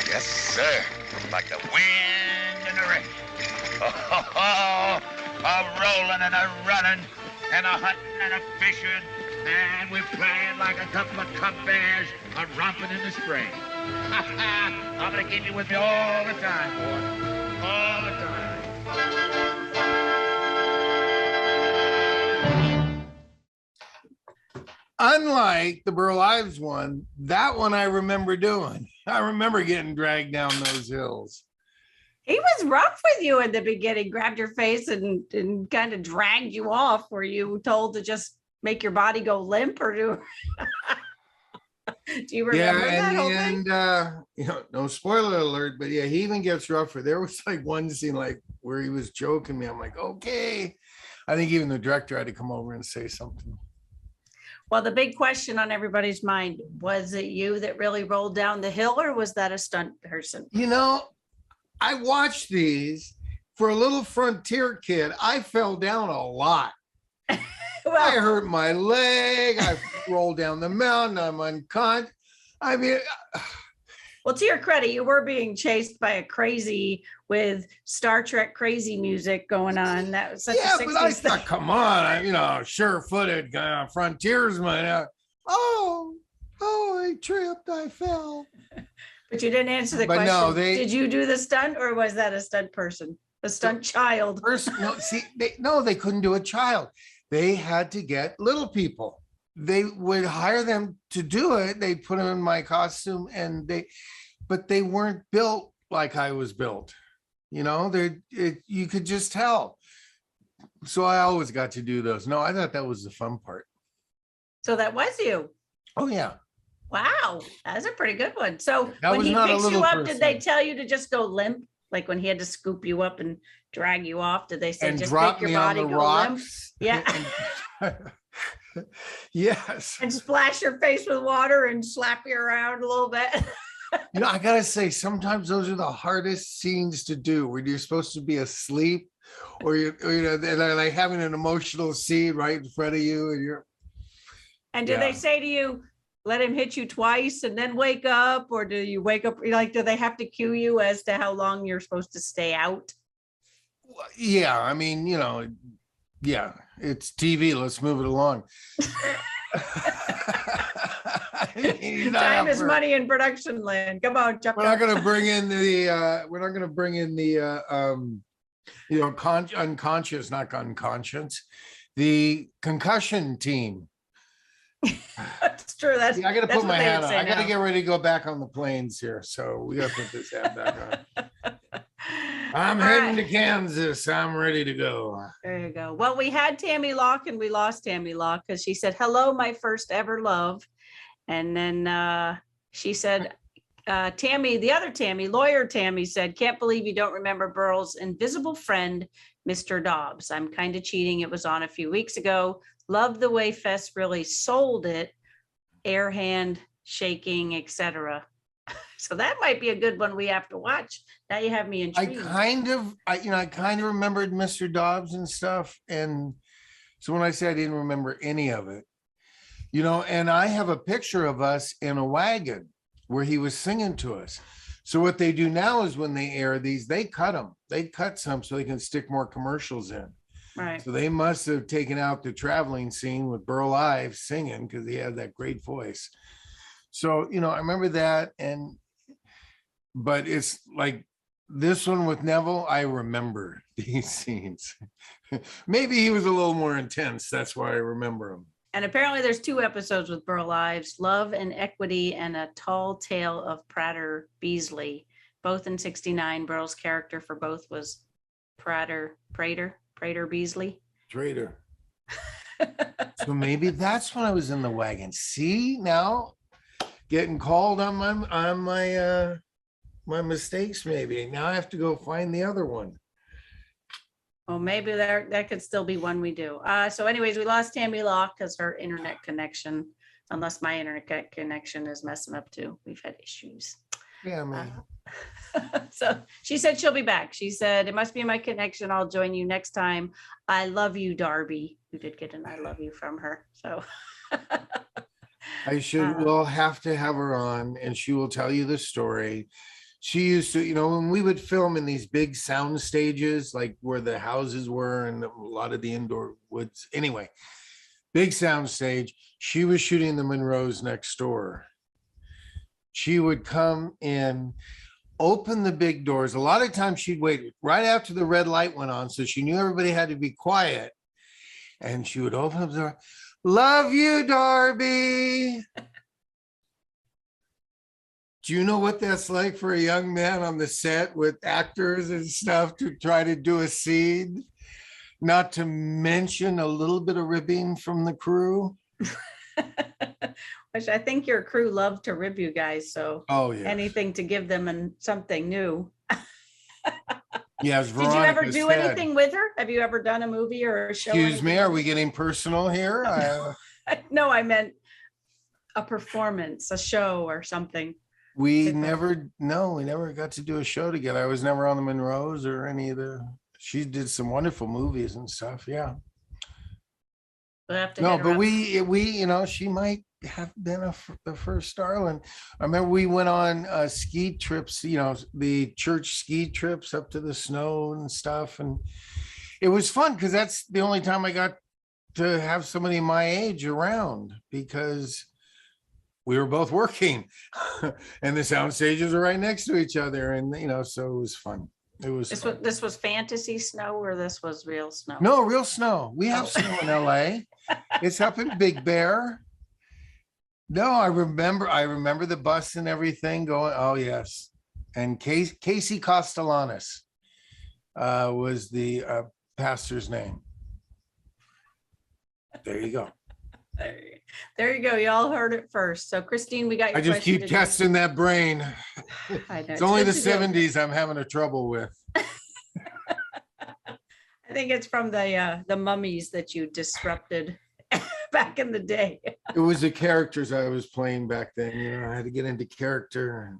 Yes, sir. Like the wind and the rain. A rolling and a running and a hunting and a fishing. And we're playing like a couple of cub bears a romping in the spring. I'm gonna keep you with me all the time, boy. All the time. Unlike the Burl Ives one, that one I remember doing. I remember getting dragged down those hills. He was rough with you in the beginning, grabbed your face and kind of dragged you off. Were you told to just make your body go limp or do? Do you remember that whole thing? You know, no spoiler alert, but yeah, he even gets rougher. There was like one scene like where he was joking me. I'm like, okay. I think even the director had to come over and say something. Well, the big question on everybody's mind, was it you that really rolled down the hill or was that a stunt person? You know, I watched these for a little frontier kid. I fell down a lot. Well, I hurt my leg. I rolled down the mountain. I'm unconscious. I mean, well, to your credit, you were being chased by a crazy with Star Trek crazy music going on. That was such yeah, a 60s but I thing. thought, come on, you know, sure-footed frontiersman. I tripped. I fell. But you didn't answer the But question. no, Did you do the stunt or was that a stunt person? A stunt child? No, see, they couldn't do a child. They had to get little people. They would hire them to do it. They'd put them in my costume but they weren't built like I was built. You know, you could just tell. So I always got to do those. No, I thought that was the fun part. So that was you. Oh, yeah. Wow, that's a pretty good one. So That when was he not a picks you little up, did they person. tell you to just go limp? Like when he had to scoop you up and drag you off, did they say And just drop make your me on body the go limp? rocks. Yeah. Yes. And splash your face with water and slap you around a little bit? You know, I gotta say, sometimes those are the hardest scenes to do, where you're supposed to be asleep, or you know, they're like having an emotional scene right in front of you, and you're. And do Yeah. they say to you, let him hit you twice and then wake up? Or do you wake up, like, do they have to cue you as to how long you're supposed to stay out? Yeah, I mean, you know, yeah, it's TV. Let's move it along. Time is money in production land. Come on, jump. We're not going to bring in the. We're not going to bring in the. You know, unconscious, not unconscious. The concussion team. That's true. That's. Yeah, I got to that's put my what they hat would on. say I got to now. get ready to go back on the planes here, so we got to put this hat back on. I'm All heading right. to Kansas. I'm ready to go. There you go. Well, we had Tammy Locke and we lost Tammy Locke because she said, hello, my first ever love. And then she said, Tammy, the other Tammy, lawyer Tammy said, can't believe you don't remember Burl's invisible friend, Mr. Dobbs. I'm kind of cheating. It was on a few weeks ago. Love the way Fess really sold it. Air hand, shaking, etc. So that might be a good one we have to watch. Now you have me I intrigued. kind of remembered Mr. Dobbs and stuff. And so when I say I didn't remember any of it, you know, and I have a picture of us in a wagon where he was singing to us. So what they do now is when they air these, they cut them. They cut some so they can stick more commercials in. Right. So they must have taken out the traveling scene with Burl Ives singing because he had that great voice. So, you know, I remember that. But it's like this one with Neville, I remember these scenes. Maybe he was a little more intense. That's why I remember him. And apparently there's 2 episodes with Burl Ives, Love and Equity and A Tall Tale of Prater Beasley, both in 69. Burl's character for both was Prater Beasley. Traitor. So maybe that's when I was in the wagon. See, now getting called on my mistakes. Maybe now I have to go find the other one. Well, maybe that could still be one we do. So anyways, we lost Tammy Locke because her internet connection, unless my internet connection is messing up too. We've had issues. Yeah, man. So she said she'll be back. She said, it must be my connection. I'll join you next time. I love you, Darby. You did get an I love you from her. So We'll have to have her on and she will tell you the story. She used to, when we would film in these big sound stages, like where the houses were and a lot of the indoor woods. Anyway, big sound stage. She was shooting the Monroes next door. She would come in, open the big doors. A lot of times she'd wait right after the red light went on. So she knew everybody had to be quiet. And she would open up the door. Love you, Darby. Do you know what that's like for a young man on the set with actors and stuff to try to do a scene? Not to mention a little bit of ribbing from the crew. Which I think your crew loved to rib you guys. So oh yeah, anything to give them something new. Yeah. Did you ever do anything with her? Have you ever done a movie or a show? Excuse me, are we getting personal here? No, I meant a performance, a show or something. We never got to do a show together. I was never on the Monroes or any of she did some wonderful movies and stuff. Yeah. We'll have to No, hit her but up. we, she might have been the first darling. I remember we went on ski trips, the church ski trips up to the snow and stuff. And it was fun because that's the only time I got to have somebody my age around because we were both working and the sound stages are right next to each other. And, so it was fun. It was fun. This was fantasy snow or this was real snow? No, real snow. We have snow in LA. It's up in Big Bear. No, I remember the bus and everything going. Oh yes. And Casey Castellanos was the pastor's name. There you go. There you go. Y'all heard it first. So Christine, we got your I just question keep testing that brain. I know. It's only the good to know. 70s I'm having a trouble with. I think it's from the mummies that you disrupted back in the day. It was the characters I was playing back then. I had to get into character.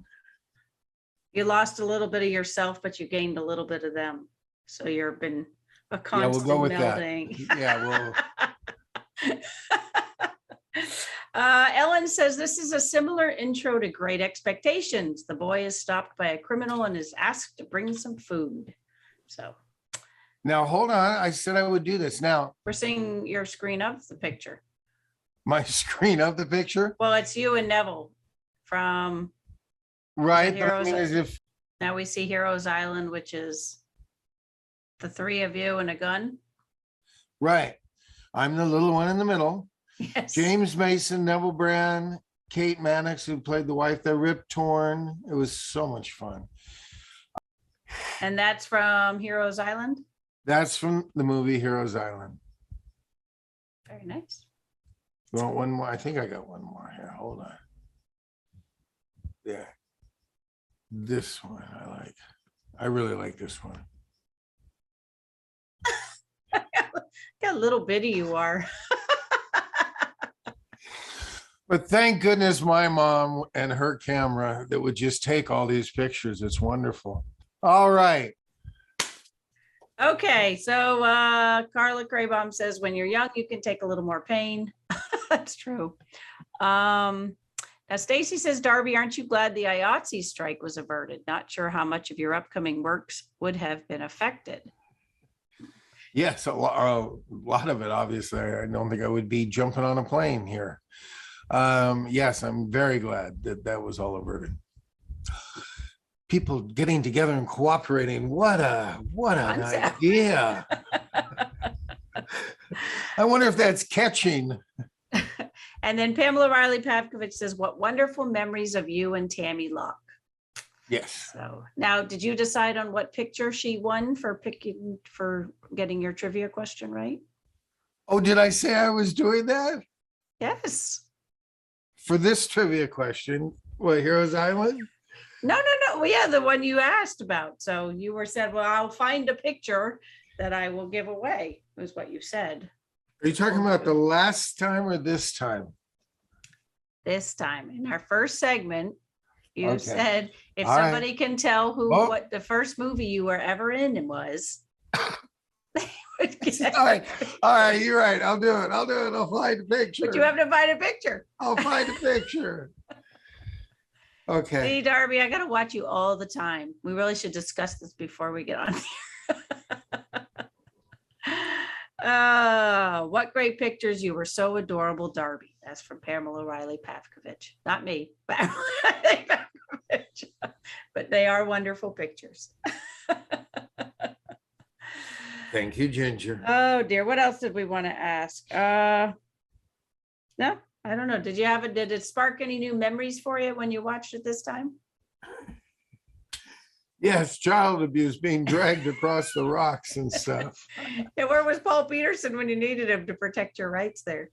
You lost a little bit of yourself, but you gained a little bit of them. So you've been a constant we'll go with melding. that. Yeah, well. Ellen says this is a similar intro to Great Expectations. The boy is stopped by a criminal and is asked to bring some food. So Now, hold on. I said I would do this. Now, we're seeing your screen of the picture. my screen of the picture. Well, it's you and Neville from Right. The But I Heroes mean, of- as if, now we see Heroes Island, which is the three of you and a gun. right. I'm the little one in the middle. Yes. James Mason, Neville Brand, Kate Mannix, who played the wife, the Rip Torn. It was so much fun. And that's from Heroes Island. That's from the movie Heroes Island. Very nice. You want one more? I think I got one more here. Hold on. Yeah. This one I like. I really like this one. Got a little bitty you are. But thank goodness my mom and her camera that would just take all these pictures. It's wonderful. All right. Okay, so Carla Craybaum says when you're young, you can take a little more pain. That's true. Now Stacy says, Darby, aren't you glad the IATSE strike was averted? Not sure how much of your upcoming works would have been affected. Yes, a lot of it, obviously. I don't think I would be jumping on a plane here. Yes, I'm very glad that that was all averted. People getting together and cooperating. What an Concept. idea. I wonder if that's catching. And then Pamela Riley Pavkovich says, what wonderful memories of you and Tammy Locke. Yes. So now, did you decide on what picture she won for getting your trivia question right? Oh, did I say I was doing that? Yes. For this trivia question, what, Heroes Island? No. Well, yeah, the one you asked about. So you were said, well, I'll find a picture that I will give away, was what you said. Are you talking about the last time or this time? This time in our first segment, you Okay. said if All right. somebody can tell Oh. what the first movie you were ever in was, they would All right. All right. You're right. I'll do it. I'll do it. I'll find a picture. But you have to find a picture. I'll find a picture. Okay. See, Darby, I gotta watch you all the time. We really should discuss this before we get on here. What great pictures. You were so adorable, Darby. That's from Pamela Riley Pavkovich. Not me, Pamela Riley Pavkovich. But they are wonderful pictures. Thank you, Ginger. Oh dear, what else did we want to ask? No, I don't know. Did it spark any new memories for you when you watched it this time? Yes, child abuse, being dragged across the rocks and stuff. Yeah, where was Paul Peterson when you needed him to protect your rights there?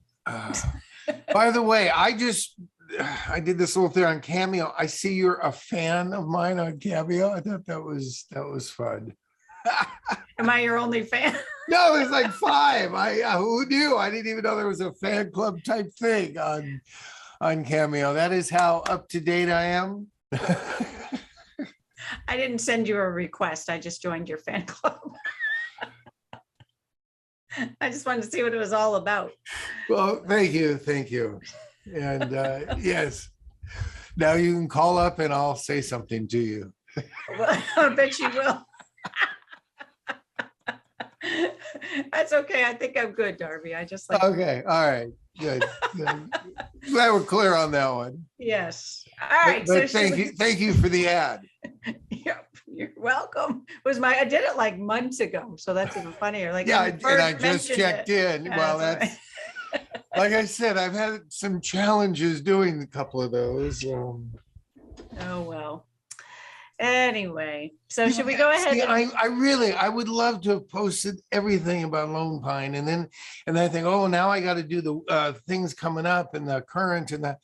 By the way, I did this little thing on Cameo. I see you're a fan of mine on Cameo. I thought that was fun. Am I your only fan? No, there's like 5. Who knew? I didn't even know there was a fan club type thing on Cameo. That is how up to date I am. I didn't send you a request. I just joined your fan club. I just wanted to see what it was all about. Well, thank you. And yes, now you can call up and I'll say something to you. Well, I bet you will. That's okay. I think I'm good, Darby. I just like. Okay. All right. Good. Glad we're clear on that one. Yes. All right. But thank you for the ad. Yep. You're welcome. I did it like months ago, so that's even funnier. Like yeah, when you and I first just mentioned checked it. in. Well, that's like I said, I've had some challenges doing a couple of those. Oh well. Anyway, so should we go ahead? See, I would love to have posted everything about Lone Pine, and then I think, oh, now I got to do the things coming up and the current and that.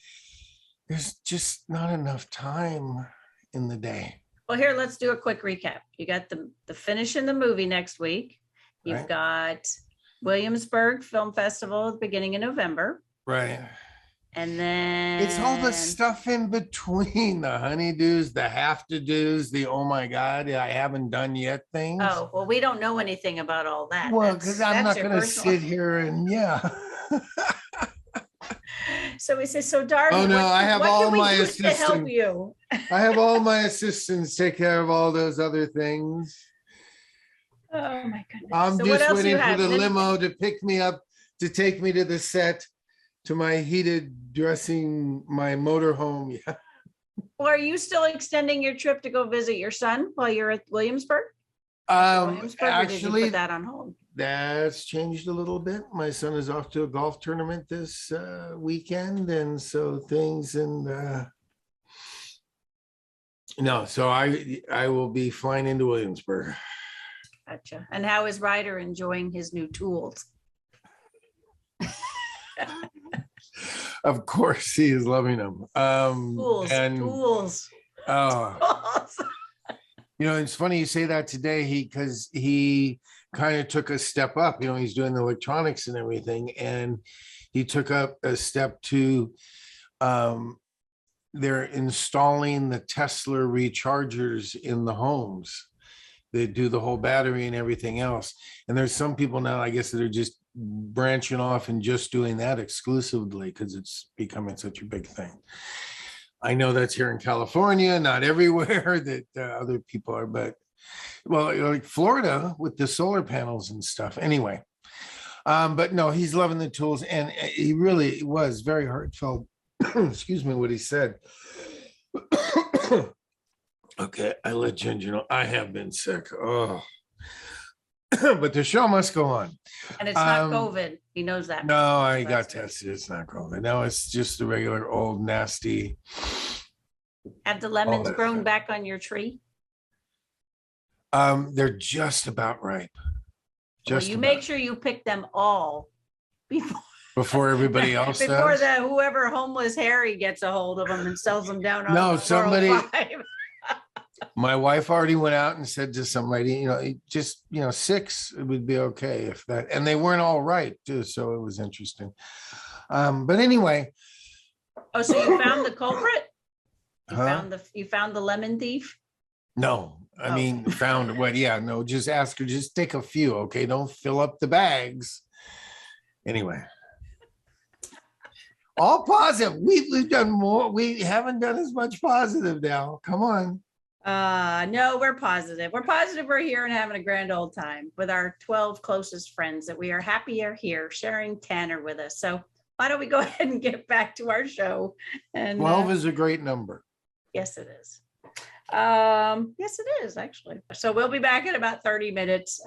There's just not enough time in the day. Well, here, let's do a quick recap. You got the finish in the movie next week. You've Right. got Williamsburg Film Festival at the beginning of November. Right. And then It's all the stuff in between, the honeydews, the have to do's, the oh my God, I haven't done yet things. Oh, well, we don't know anything about all that. Well, because I'm not your going to personal- sit here and So we say, so Darby, Oh, no, I have what all can we my do to help assistants. you? I have all my assistants take care of all those other things. Oh my goodness. I'm So what just else waiting you for have? the Then- limo to pick me up, to take me to the set, to my heated dressing, my motorhome. Yeah. Well, are you still extending your trip to go visit your son while you're at Williamsburg? Williamsburg, or did you Actually, put that on hold? that's changed a little bit. My son is off to a golf tournament this weekend, and so things so I will be flying into Williamsburg. Gotcha. And how is Ryder enjoying his new tools? Of course, he is loving them. Tools. Oh, it's funny you say that today. Because he kind of took a step up. He's doing the electronics and everything, and he took up a step to. They're installing the Tesla rechargers in the homes. They do the whole battery and everything else. And there's some people now, I guess, that are just branching off and just doing that exclusively because it's becoming such a big thing. I know that's here in California, not everywhere that other people are, but like Florida with the solar panels and stuff. Anyway, but no, he's loving the tools, and he really was very heartfelt. Excuse me, what he said. Okay, I let Ginger know I have been sick. Oh, but the show must go on. And it's not COVID. He knows that. No, I That's got good. tested. It's not COVID. No, it's just the regular old nasty. Have the lemons that grown stuff. back on your tree? They're just about ripe. Well, Just you about. make sure you pick them all Before everybody else before does. whoever homeless Harry gets a hold of them and sells them down on No, the somebody- 405. My wife already went out and said to somebody, just 6, it would be okay if that, and they weren't all right too. So it was interesting. But anyway. Oh, so you found the culprit? Huh? You found the lemon thief? No, I mean, found what? Yeah, no, just ask her, just take a few, okay? Don't fill up the bags. Anyway. All positive. We've done more. We haven't done as much positive now. Come on. No, we're positive. We're positive we're here and having a grand old time with our 12 closest friends that we are happy are here sharing Tanner with us. So why don't we go ahead and get back to our show? And 12 is a great number. yes, it is. Yes, it is actually. So we'll be back in about 30 minutes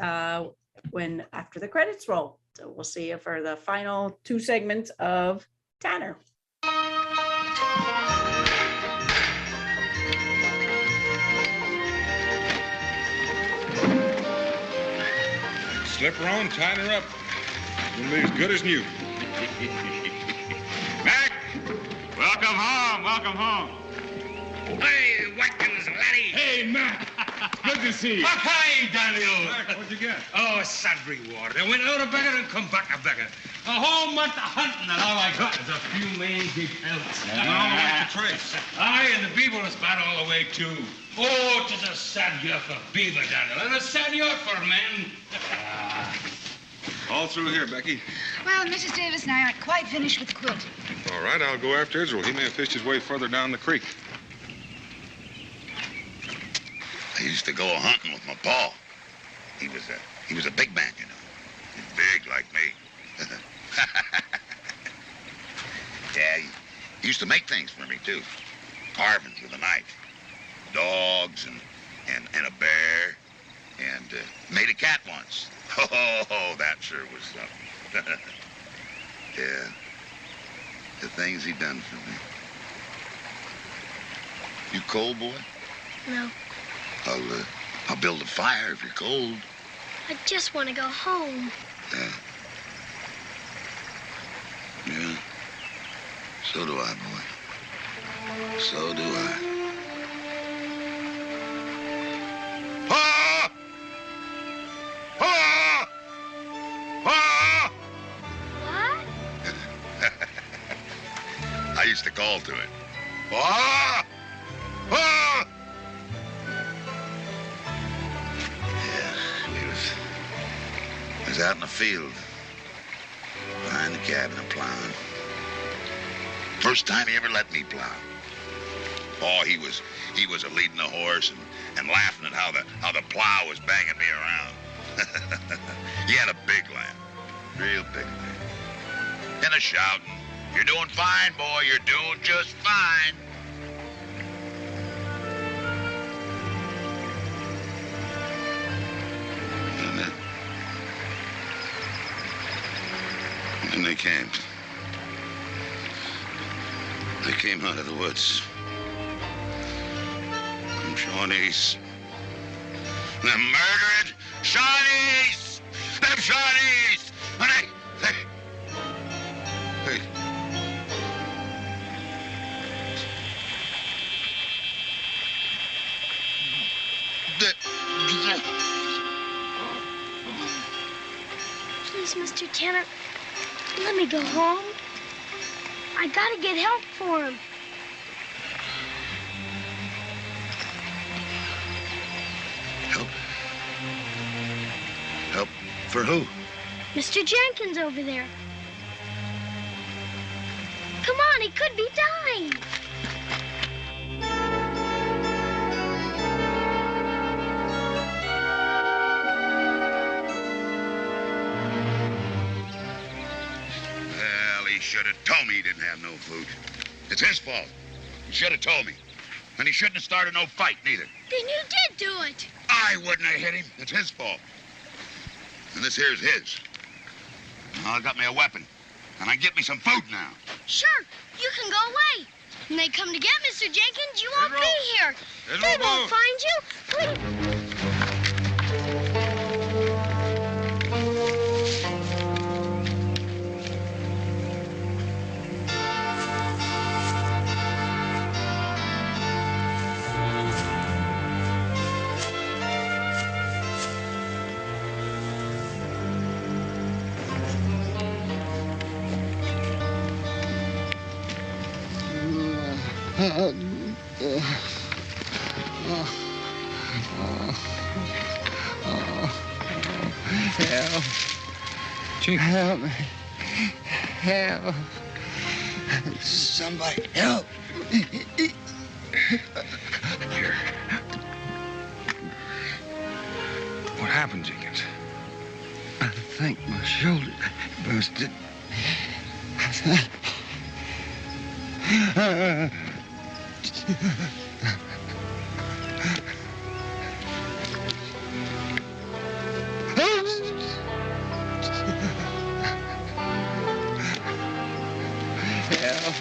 when after the credits roll. So we'll see you for the final 2 segments of Tanner. Slip her on, tighten her up. It'll be as good as new. Mac, welcome home, welcome home. Hey, Watkins, laddie. Hey, Mac. Good to see you. Hi, Daniel. What'd you get? Oh, sad reward. I went out a beggar and come back a beggar. A whole month of hunting, and all I got is a few mangy pelts. What's the trace? Aye, and the beaver was bad all the way, too. Oh, 'tis a sad year for beaver, Daniel, and a sad year for men. All through here, Becky. Well, Mrs. Davis and I aren't quite finished with the quilt. All right, I'll go after Israel. He may have fished his way further down the creek. I used to go hunting with my pa. He was a big man, you know. Big like me. Yeah, he used to make things for me, too. Carvings with a knife. Dogs and a bear. And made a cat once. Oh, that sure was something. Yeah. The things he done for me. You cold, boy? No, I'll build a fire if you're cold. I just want to go home. Yeah. Yeah. So do I, boy. So do I. Ah! Ah! Ah! What? I used to call to it. Ah! Ah! Yeah, we was out in the field, behind the cabin and plowing. First time he ever let me plow. Oh, he was a leading the horse and laughing at how the plow was banging me around. He had a big land, real big land. And a shouting, "You're doing fine, boy, you're doing just fine." And they came. They came out of the woods. Them Shawnees. Them murdered Shawnees! Them Shawnees! And they... Please, Mr. Tanner, let me go home. I gotta get help for him. Help? Help for who? Mr. Jenkins over there. Come on, he could be dying. Well, he should have told me he didn't have no food. It's his fault. He should have told me. And he shouldn't have started no fight, neither. Then you did do it. I wouldn't have hit him. It's his fault. And this here's his. Now, I got me a weapon. And I get me some food now. Sure, you can go away. When they come to get Mr. Jenkins, you won't be here. They won't find you. Please. Help. Jenkins. Help me. Help. Somebody help. Here. What happened, Jenkins? I think my shoulder busted. Help.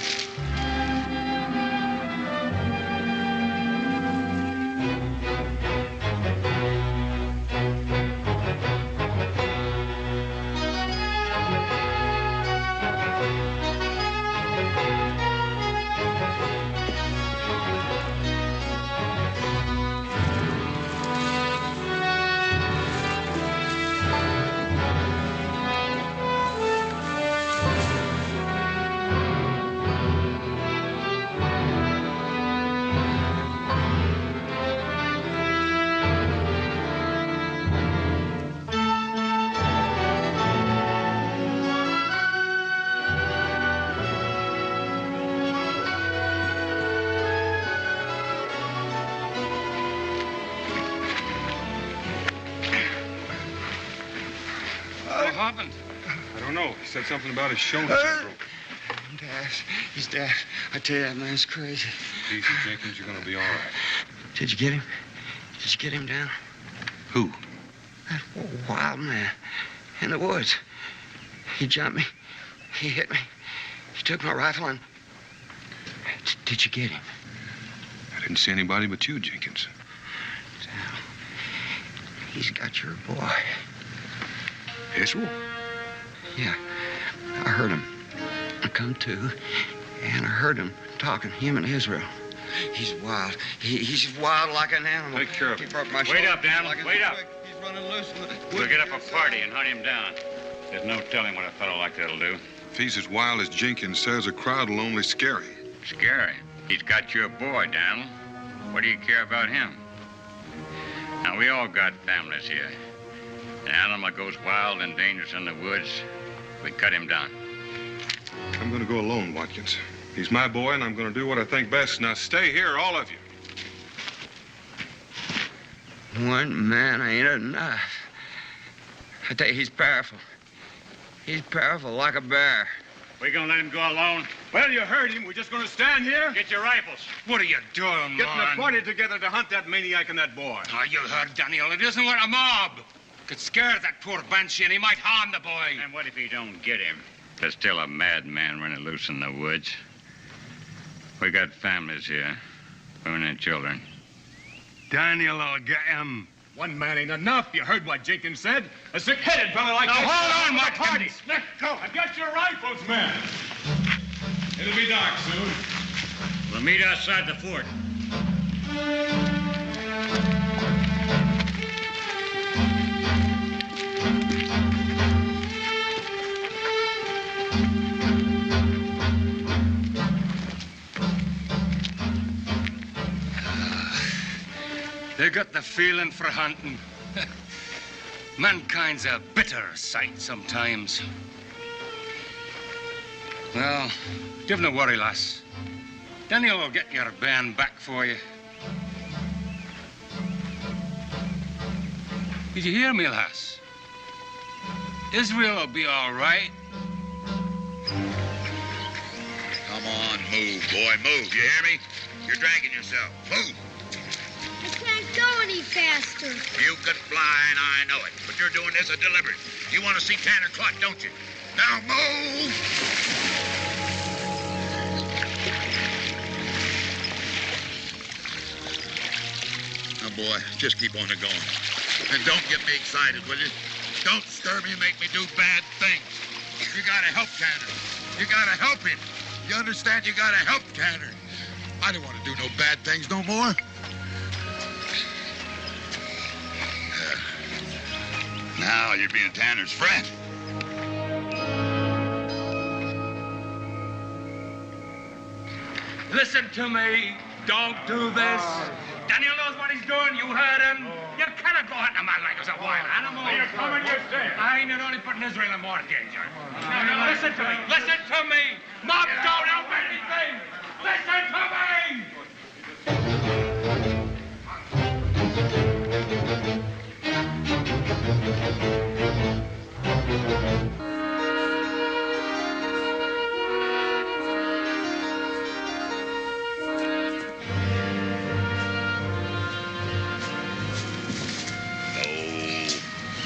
What happened? I don't know. He said something about his shoulder being broken. Dad, he's dead. I tell you, that man's crazy. Easy, Jenkins. You're gonna be all right. Did you get him? Did you get him down? Who? That wild man in the woods. He jumped me. He hit me. He took my rifle and... Did you get him? I didn't see anybody but you, Jenkins. Dad, he's got your boy. Israel? Yeah, I heard him. I come to, and I heard him talking, him and Israel. He's wild. He's wild like an animal. Take care of He him. broke my Wait shoulder up, Dan. like a Wait up. twig. He's running loose in the We'll woods get up here a south. party and hunt him down. There's no telling what a fellow like that'll do. If he's as wild as Jenkins says, a crowd will only scare him. Scary. He's got your boy, Daniel. What do you care about him? Now, we all got families here. An animal goes wild and dangerous in the woods, we cut him down. I'm gonna go alone, Watkins. He's my boy, and I'm gonna do what I think best. Now stay here, all of you. One man ain't enough. I tell you, he's powerful. He's powerful like a bear. We gonna let him go alone? Well, you heard him. We're just going to stand here? Get your rifles. What are you doing, Getting a party together to hunt that maniac and that boy. Oh, you heard Daniel. It isn't what a mob. Could scare that poor banshee and he might harm the boy. And what if he don't get him? There's still a madman running loose in the woods. We got families here, women and children. Daniel will get him. One man ain't enough. You heard what Jenkins said. A sick-headed fella like Now, this. hold on, my Watkins. party. Let's go. I've got your rifles, man. It'll be dark soon. We'll meet outside the fort. They got the feeling for hunting. Mankind's a bitter sight sometimes. Well, you've no worry, lass. Daniel will get your band back for you. Did you hear me, lass? Israel will be all right. Come on, move, boy, move. You hear me? You're dragging yourself. Move. I can't go any faster. You can fly, and I know it. But you're doing this deliberate. You want to see Tanner caught, don't you? Now move! Now, boy, just keep on it going. And don't get me excited, will you? Don't stir me and make me do bad things. You gotta help Tanner. You gotta help him. You understand? You gotta help Tanner. I don't want to do no bad things no more. Now you're being Tanner's friend. Listen to me. Don't do this. Daniel knows what he's doing. You heard him. You cannot go hunting a man like us, a wild animal. You're coming, you're staying. I ain't only putting Israel in more danger. Now, listen to me. Listen to me. Mob don't help anything. Listen to me.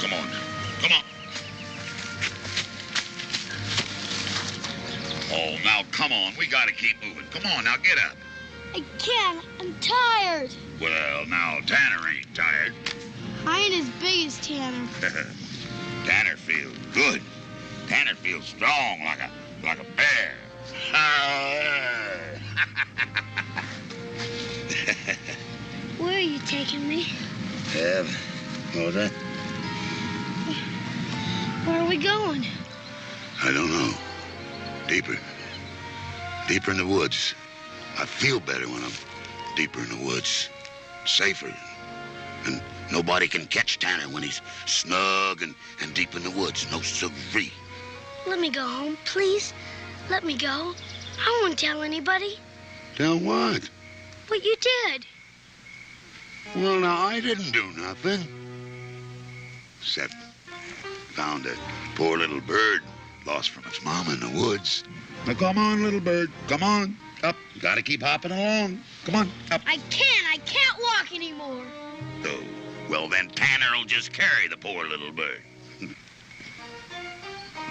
Come on. Come on. Oh, now come on. We gotta keep moving. Come on, now get up. I can't. I'm tired. Well, now Tanner ain't tired. I ain't as big as Tanner. Tanner feels good. Tanner feels strong like a bear. Where are you taking me? What was that? Where are we going? I don't know. Deeper. Deeper in the woods. I feel better when I'm deeper in the woods. Safer. And nobody can catch Tanner when he's snug and deep in the woods. No siree. Let me go home, please. Let me go. I won't tell anybody Tell what? what you did. Well, now, I didn't do nothing. Except found a poor little bird lost from its mama in the woods. Now, come on, little bird. Come on. Up. You gotta keep hopping along. Come on, up. I can't walk anymore. Oh, well, then Tanner'll just carry the poor little bird.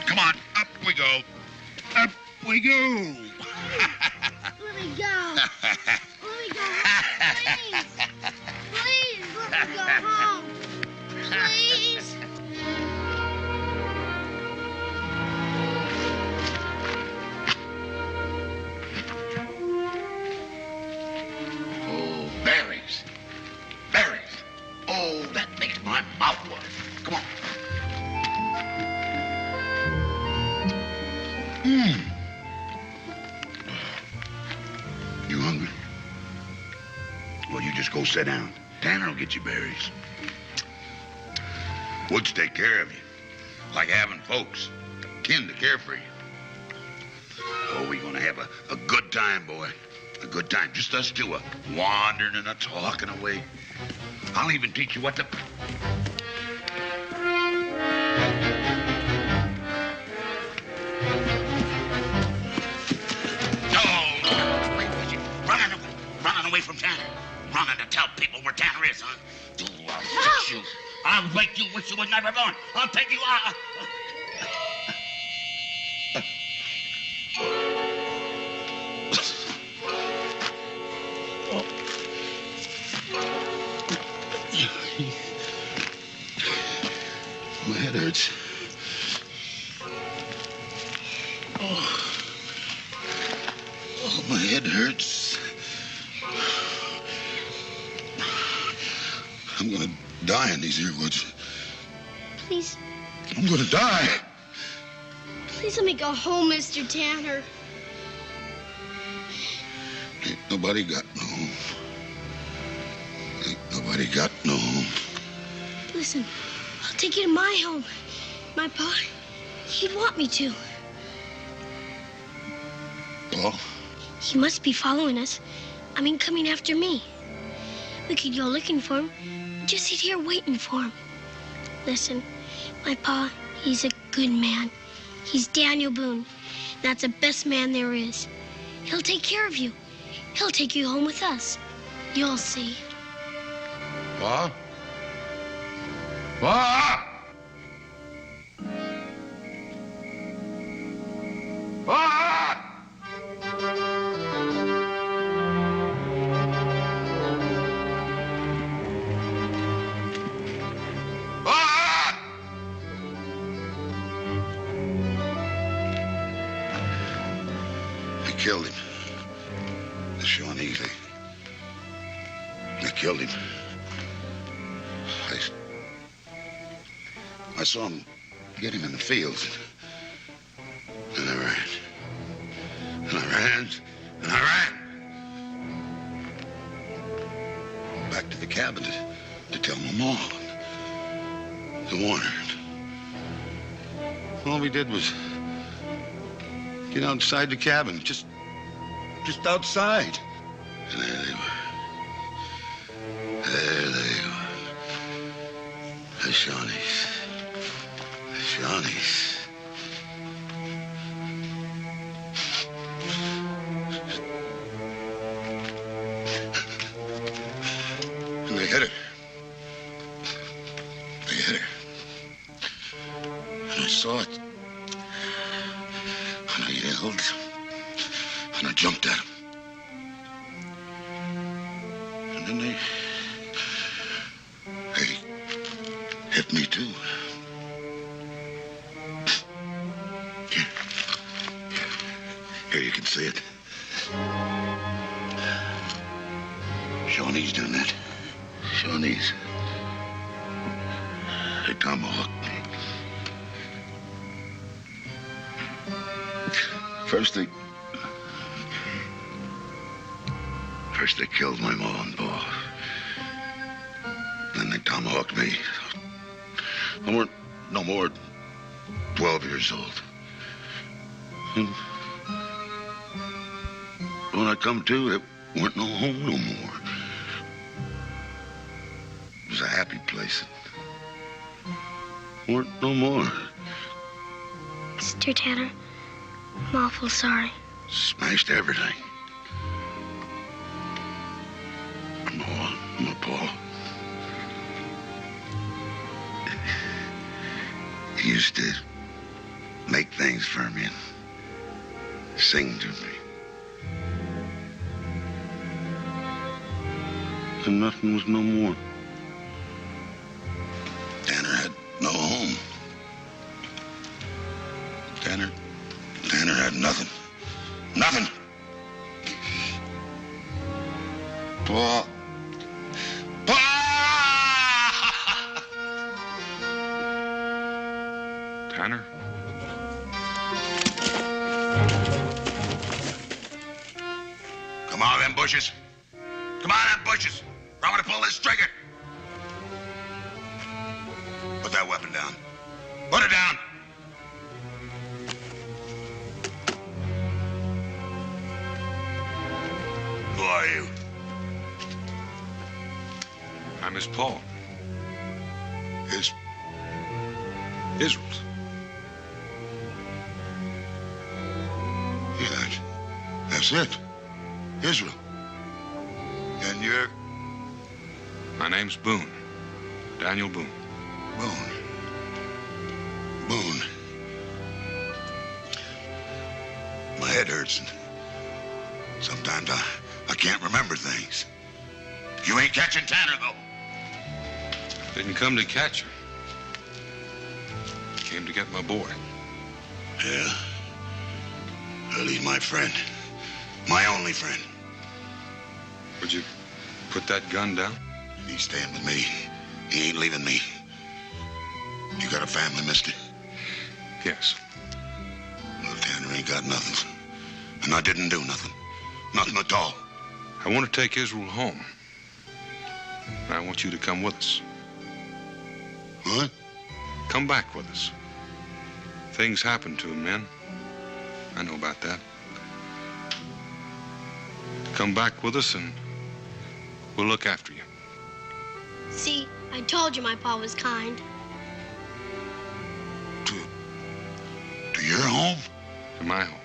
Come on, up we go. Up we go. Let me go. Let me go home, please. Please, let me go home. Please. Oh, berries. Berries. Oh, that makes my mouth water. Come on. You hungry? Well, you just go sit down. Tanner'll get you berries. Woods take care of you. Like having folks, kin to care for you. Oh, we're gonna have a good time, boy. A good time. Just us two, wandering and talking away. I'll even teach you what to... Running away from Tanner. Running to tell people where Tanner is, huh? I'll get you. I'll make you wish you was never born. I'll take you out. My head hurts. Oh, my head hurts. I'm gonna die in these here woods. Please, I'm gonna die. please let me go home, Mr. Tanner. Ain't nobody got no home. Ain't nobody got no home. Listen, I'll take you to my home. My pa, he'd want me to. Paul? He must be following us. I mean, coming after me. We could go looking for him. Just sit here waiting for him. Listen, my pa, he's a good man. He's Daniel Boone. That's the best man there is. He'll take care of you. He'll take you home with us. You'll see. Pa? Pa? Pa? They killed him. The Shawnee, they killed him. I saw him get him in the fields. And I ran. And I ran. And I ran. back to the cabin to tell my mom, to warn her. All we did was get outside the cabin, just outside. And there they were. There they were. The Shawnees. The Shawnees. And they hit her. They hit her. And I saw it. And I yelled. And I jumped at him. And then they hit me too. Here you can see it. Shawnee's done that. Shawnee's. They tomahawked me. First they killed my ma and pa. Then they tomahawked me. I weren't no more 12 years old. And when I come to, there weren't no home no more. It was a happy place. Weren't no more. Mr. Tanner, I'm awful sorry. Smashed everything. My pa. He used to make things for me and sing to me. And nothing was no more. Tanner had no home. Tanner had nothing. Nothing. Pa. Tanner? Come on, them bushes. Come on, them bushes. Or I'm gonna pull this trigger. Put that weapon down. Put it down. Who are you? I'm his Paul. Israel's. Yeah, that's it. Israel. And you're? My name's Boone. Daniel Boone. Boone. My head hurts, and sometimes I can't remember things. You ain't catching Tanner, though. Didn't come to catch her. Came to get my boy. Yeah? Well, he's my friend. My only friend. Would you put that gun down? He's staying with me. He ain't leaving me. You got a family, mister? Yes. Well, Tanner ain't got nothing. And I didn't do nothing. Nothing at all. I want to take Israel home. And I want you to come with us. What? Come back with us. Things happen to men. I know about that. Come back with us and we'll look after you. See, I told you my pa was kind. To your home? To my home.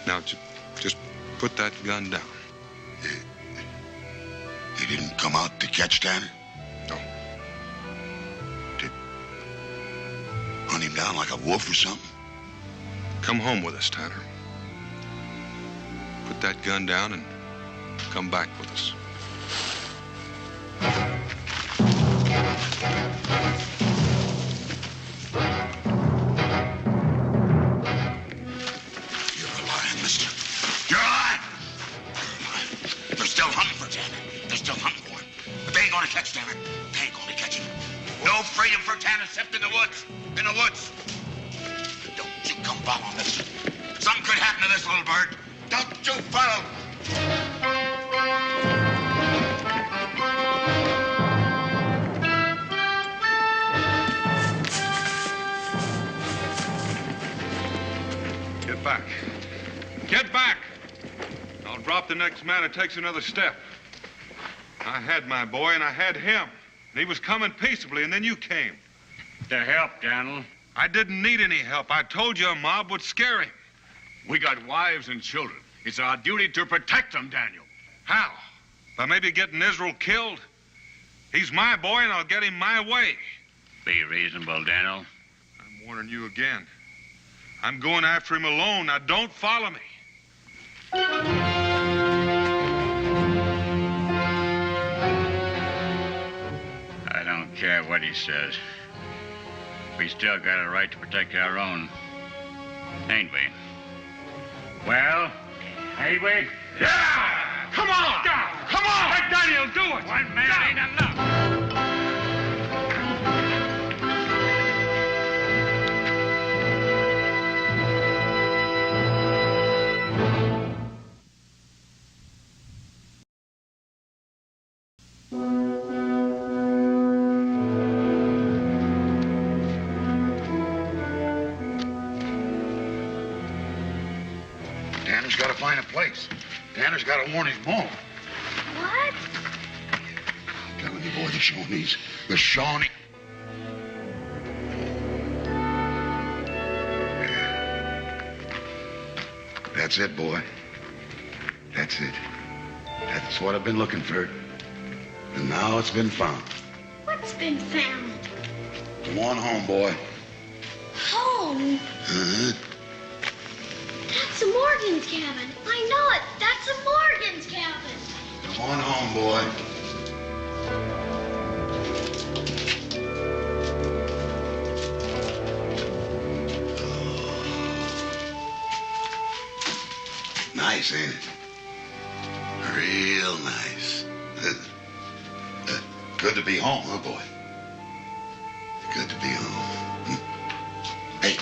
Now, just put that gun down. He didn't come out to catch Tanner? No. To hunt him down like a wolf or something? Come home with us, Tanner. Put that gun down and come back with us. You're lying, mister. You're lying! They're still hunting for Tanner. They're still hunting for him. But they ain't gonna catch Tanner. They ain't gonna catch him. No freedom for Tanner except in the woods. In the woods. Don't you come follow, mister. Something could happen to this little bird. Don't you follow. next man who takes another step. I had my boy, and I had him. And he was coming peaceably, and then you came. The help, Daniel. I didn't need any help. I told you a mob would scare him. We got wives and children. It's our duty to protect them, Daniel. How? By maybe getting Israel killed? He's my boy, and I'll get him my way. Be reasonable, Daniel. I'm warning you again. I'm going after him alone. Now, don't follow me. I don't care what he says. We still got a right to protect our own, ain't we? Well, ain't we? Yeah! Come on! Come on! Let Daniel do it! One man ain't enough. Tanner's got to find a place. Tanner's got to warn his mom. What? I'm telling you, boy, the Shawnees. The Shawnee. That's it, boy. That's it. That's what I've been looking for. And now it's been found. What's been found? Come on home, boy. Home? Uh-huh. That's a Morgan's cabin. I know it. That's a Morgan's cabin. Come on home, boy. Nice, ain't it? Real nice. Good to be home, huh, boy? Good to be home. Hey,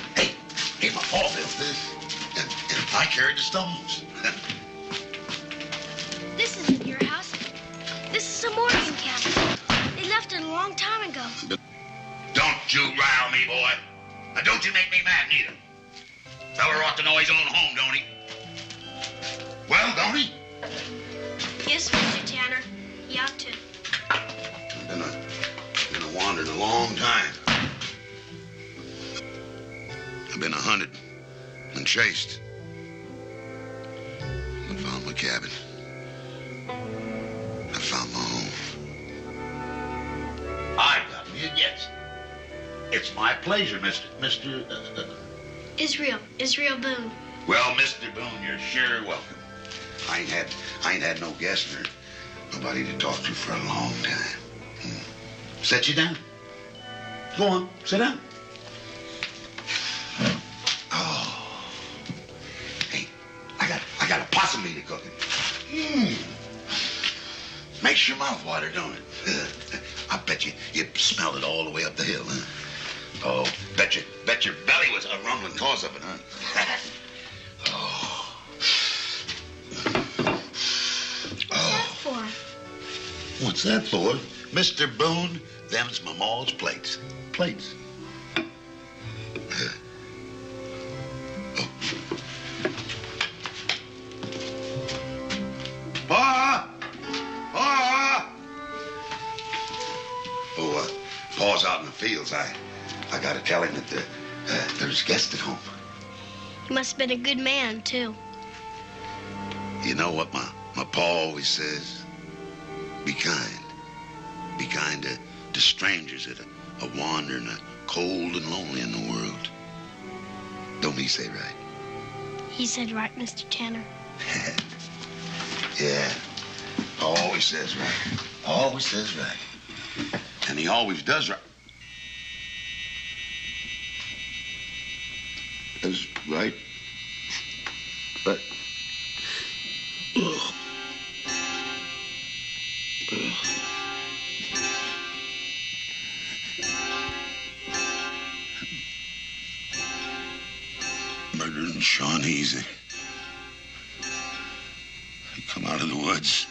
my paw built this. And I carried the stones. This isn't your house. This is a Morgan cabin. They left it a long time ago. Don't you rile me, boy. Now, don't you make me mad, neither. Feller ought to know his own home, don't he? Well, don't he? Yes, Mr. Tanner. You ought to. I've been a wandering a long time. I've been hunted and chased. I found my cabin. I found my home. I've got me a guest. It's my pleasure, Mr. Israel Boone. Well, Mr. Boone, you're sure welcome. I ain't had no guest or nobody to talk to for a long time. Sit you down. Go on, sit down. Oh. Hey, I got a possum meat cooking. Makes your mouth water, don't it? I bet you smelled it all the way up the hill, huh? Oh, bet your belly was a rumbling cause of it, huh? Oh. What's that for? Mr. Boone, them's my ma's plates. Plates. Pa! Pa! Oh, Pa's out in the fields. I gotta tell him that there's guests at home. He must have been a good man, too. You know what my pa always says? Be kind. Be kind to strangers that are wandering cold and lonely in the world. Don't he say right? He said right, Mr. Tanner. Yeah. Pa always says right. Always says right. And he always does right. Does right. But... Ugh. Murdering Shawnees. They come out of the woods.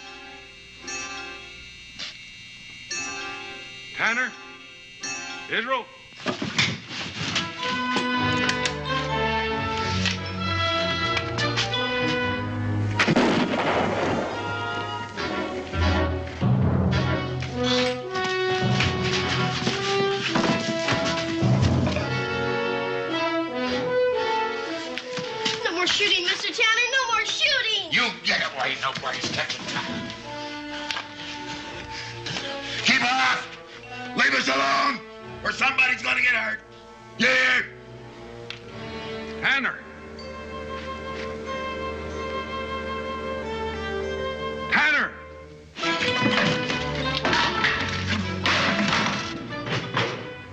Tanner? Israel? Keep off! Leave us alone, or somebody's gonna get hurt. Yeah. Hanner! Hanner!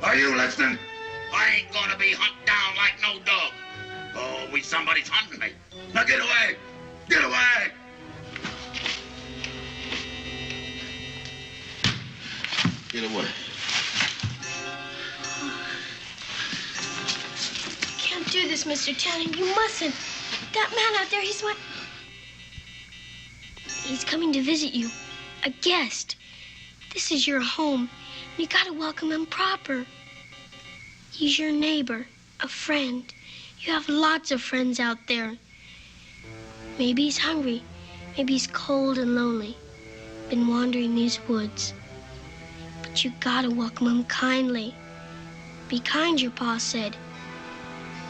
Are you listening? I ain't gonna be hunted down like no dog. Oh, somebody's hunting me. Now get away! Get away! Get away. Can't do this, Mr. Tanner. You mustn't. That man out there, he's what? He's coming to visit you. A guest. This is your home. You gotta welcome him proper. He's your neighbor, a friend. You have lots of friends out there. Maybe he's hungry. Maybe he's cold and lonely. Been wandering these woods. But you gotta welcome him kindly. Be kind, your pa said.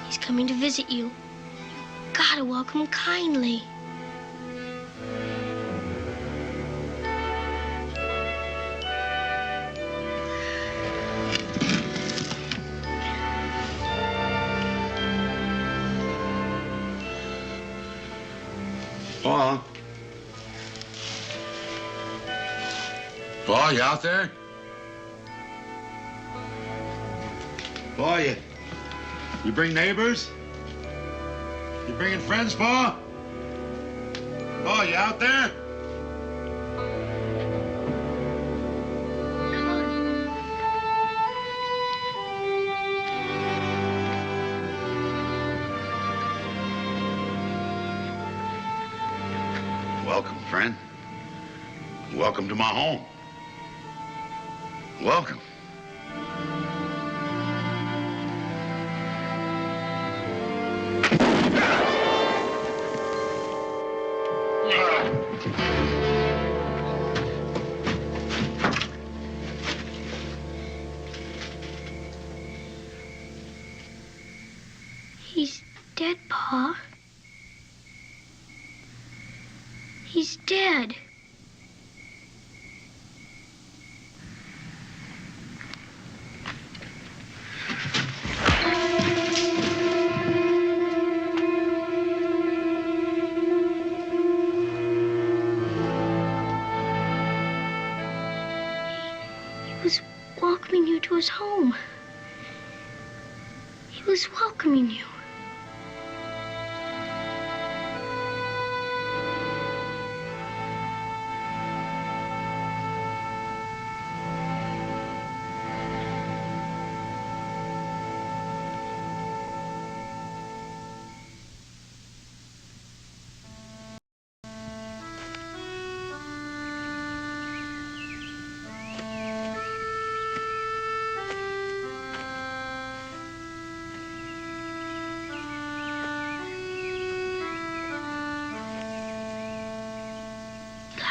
He's coming to visit you. You gotta welcome him kindly. Pa? Pa, you out there? Pa, you bring neighbors? You bringing friends, Pa? Pa, you out there? Welcome, friend. Welcome to my home. Welcome. He's dead, Pa. He's dead. He was welcoming you to his home. He was welcoming you.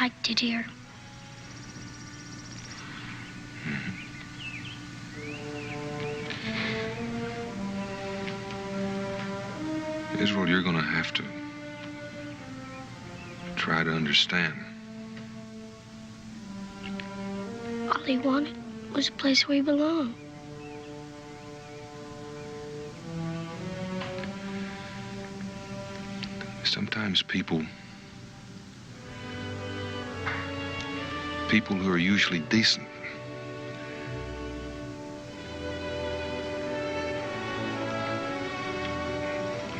Liked it here. Israel, you're gonna have to try to understand. All he wanted was a place where he belonged. Sometimes people who are usually decent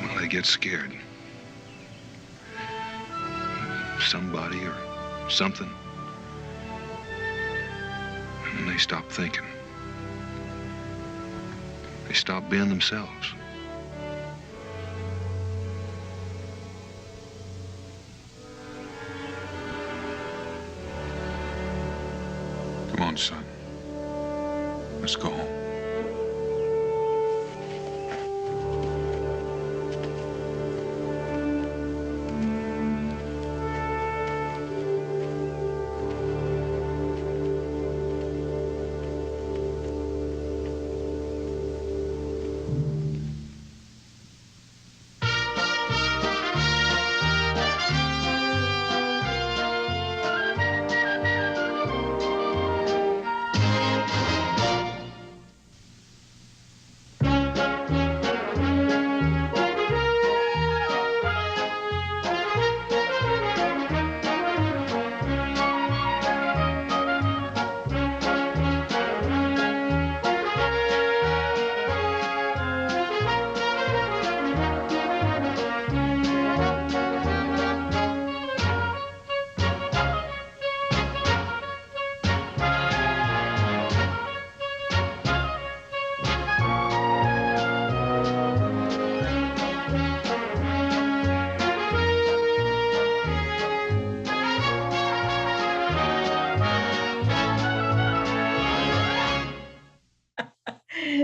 well, they get scared. Somebody or something. And they stop thinking. They stop being themselves. Come on, son. Let's go home.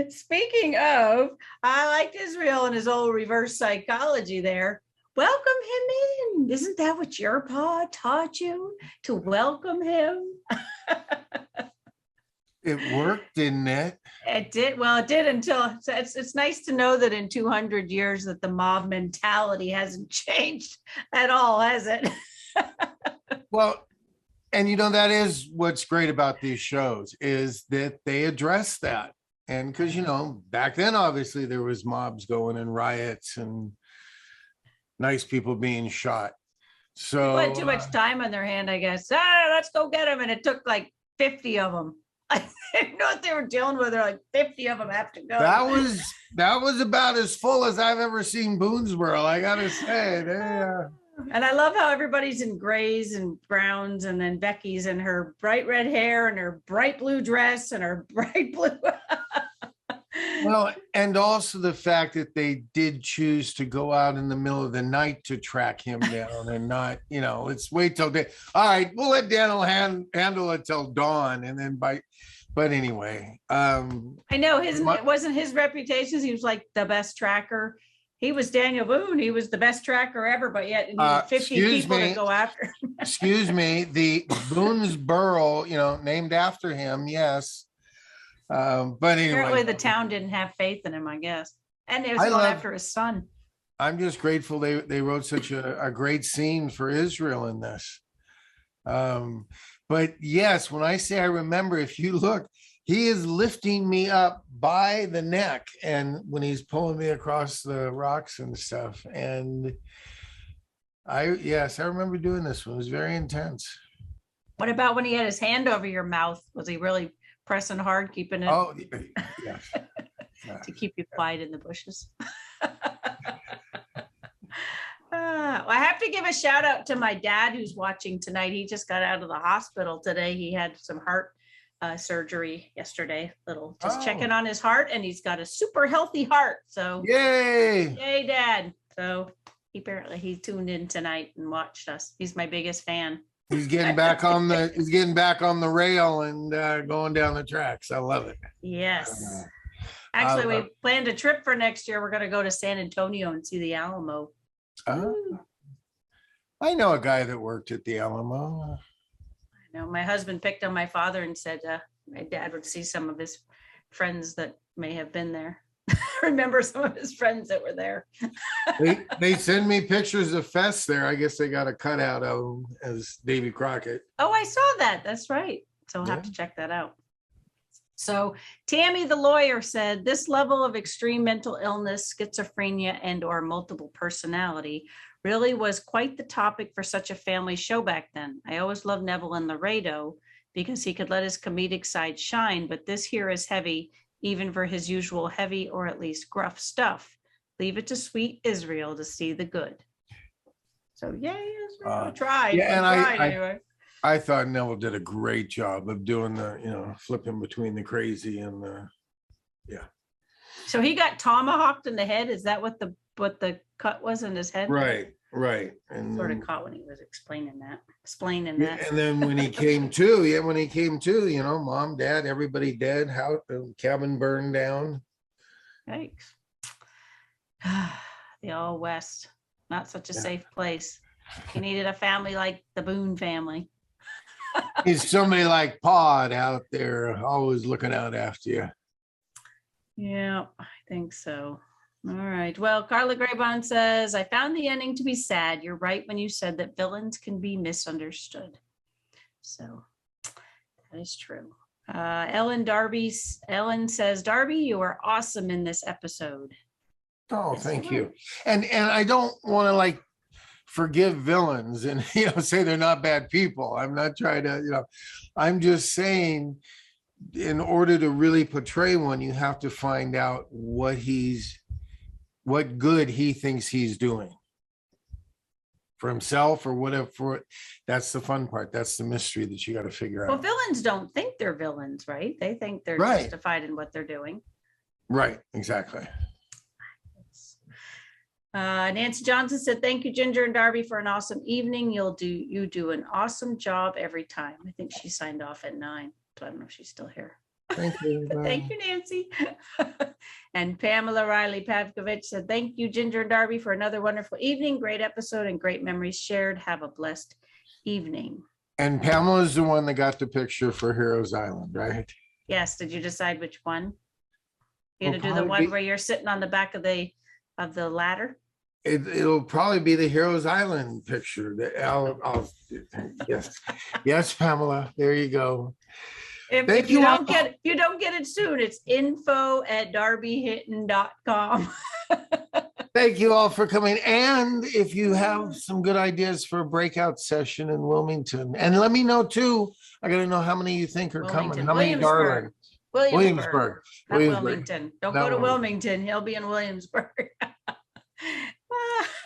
Speaking of, I liked Israel and his old reverse psychology there. Welcome him in. Isn't that what your pa taught you, to welcome him? It worked, didn't it? It did. Well, it did until it's nice to know that in 200 years that the mob mentality hasn't changed at all, has it? Well, and that is what's great about these shows, is that they address that. And because, back then, obviously, there was mobs going and riots and nice people being shot. So They had too much time on their hand, I guess. Let's go get them. And it took like 50 of them. I didn't know what they were dealing with. They're like 50 of them have to go. that was about as full as I've ever seen Boonesboro, I gotta say. And I love how everybody's in grays and browns, and then Becky's in her bright red hair and her bright blue dress and her bright blue. Well, and also the fact that they did choose to go out in the middle of the night to track him down, and not, let's wait till day. All right, we'll let Daniel handle it till dawn, and then but anyway. I know it wasn't his reputation. He was like the best tracker. He was Daniel Boone. He was the best tracker ever, but yet he needed 50 people to go after. Excuse me, the Boonesboro, named after him, yes. But anyway, apparently the town didn't have faith in him, I guess. And it was going after his son. I'm just grateful they wrote such a great scene for Israel in this. But yes, when I say I remember, if you look, he is lifting me up by the neck, and when he's pulling me across the rocks and stuff. And I remember doing this one. It was very intense. What about when he had his hand over your mouth? Was he really pressing hard, keeping it? Oh, yes. To keep you quiet in the bushes. I have to give a shout out to my dad who's watching tonight. He just got out of the hospital today. He had some heart surgery yesterday, checking on his heart, and he's got a super healthy heart. So yay, Dad. So he tuned in tonight and watched us. He's my biggest fan. He's getting back on the rail and going down the tracks. I love it. Yes. Actually, we planned a trip for next year. We're going to go to San Antonio and see the Alamo. I know a guy that worked at the Alamo. I know my husband picked on my father and said my dad would see some of his friends that may have been there. Remember some of his friends that were there. they send me pictures of Fest there. I guess they got a cutout of him as Davy Crockett. Oh, I saw that. That's right. So I'll have to check that out. So Tammy, the lawyer, said this level of extreme mental illness, schizophrenia, and or multiple personality really was quite the topic for such a family show back then. I always loved Neville in Laredo because he could let his comedic side shine, but this here is heavy, even for his usual heavy or at least gruff stuff. Leave it to sweet Israel to see the good. So yay, Israel tried. Yeah, and anyway. I thought Neville did a great job of doing the, flipping between the crazy and the, So he got tomahawked in the head. Is that what the cut was in his head? Right. And sort of caught when he was explaining that. And then when he came to, mom, dad, everybody dead, house, cabin burned down. Yikes. The all West, not such a safe place. He needed a family like the Boone family. He's somebody like Pod out there, always looking out after you. Yeah, I think so. All right. Well, Carla Graybon says, I found the ending to be sad. You're right when you said that villains can be misunderstood. So that is true. Ellen says, Darby, you are awesome in this episode. Oh, thank you. And I don't want to forgive villains and say they're not bad people. I'm not trying to, I'm just saying, in order to really portray one, you have to find out what good he thinks he's doing for himself or whatever. That's the fun part. That's the mystery that you got to figure out. Well, villains don't think they're villains, right? They think they're justified in what they're doing. Right, exactly. Nancy Johnson said, thank you, Ginger and Darby, for an awesome evening. You do an awesome job every time. I think she signed off at 9, so I don't know if she's still here. Thank you. Thank you, Nancy. And Pamela Riley Pavkovich said, thank you, Ginger and Darby, for another wonderful evening. Great episode and great memories shared. Have a blessed evening. And Pamela's the one that got the picture for Heroes Island, right? Yes. Did you decide which one? You Will to do the probably one be- where you're sitting on the back of the ladder? It'll probably be the Heroes Island picture. Yes, Pamela. There you go. If you don't get it soon, it's info@darbyhinton.com. Thank you all for coming. And if you have some good ideas for a breakout session in Wilmington, and let me know too. I got to know how many you think are coming. How many, darling? Williamsburg. Not Wilmington. Don't go to Wilmington. He'll be in Williamsburg.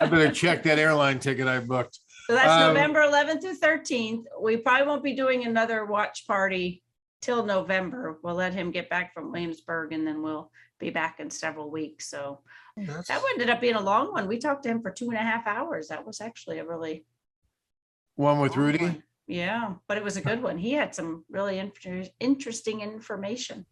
I better check that airline ticket I booked. So that's November 11th through 13th. We probably won't be doing another watch party till November. We'll let him get back from Williamsburg and then we'll be back in several weeks. So that ended up being a long one. We talked to him for 2.5 hours. That was actually a really one with Rudy. One. Yeah, but it was a good one. He had some really interesting information.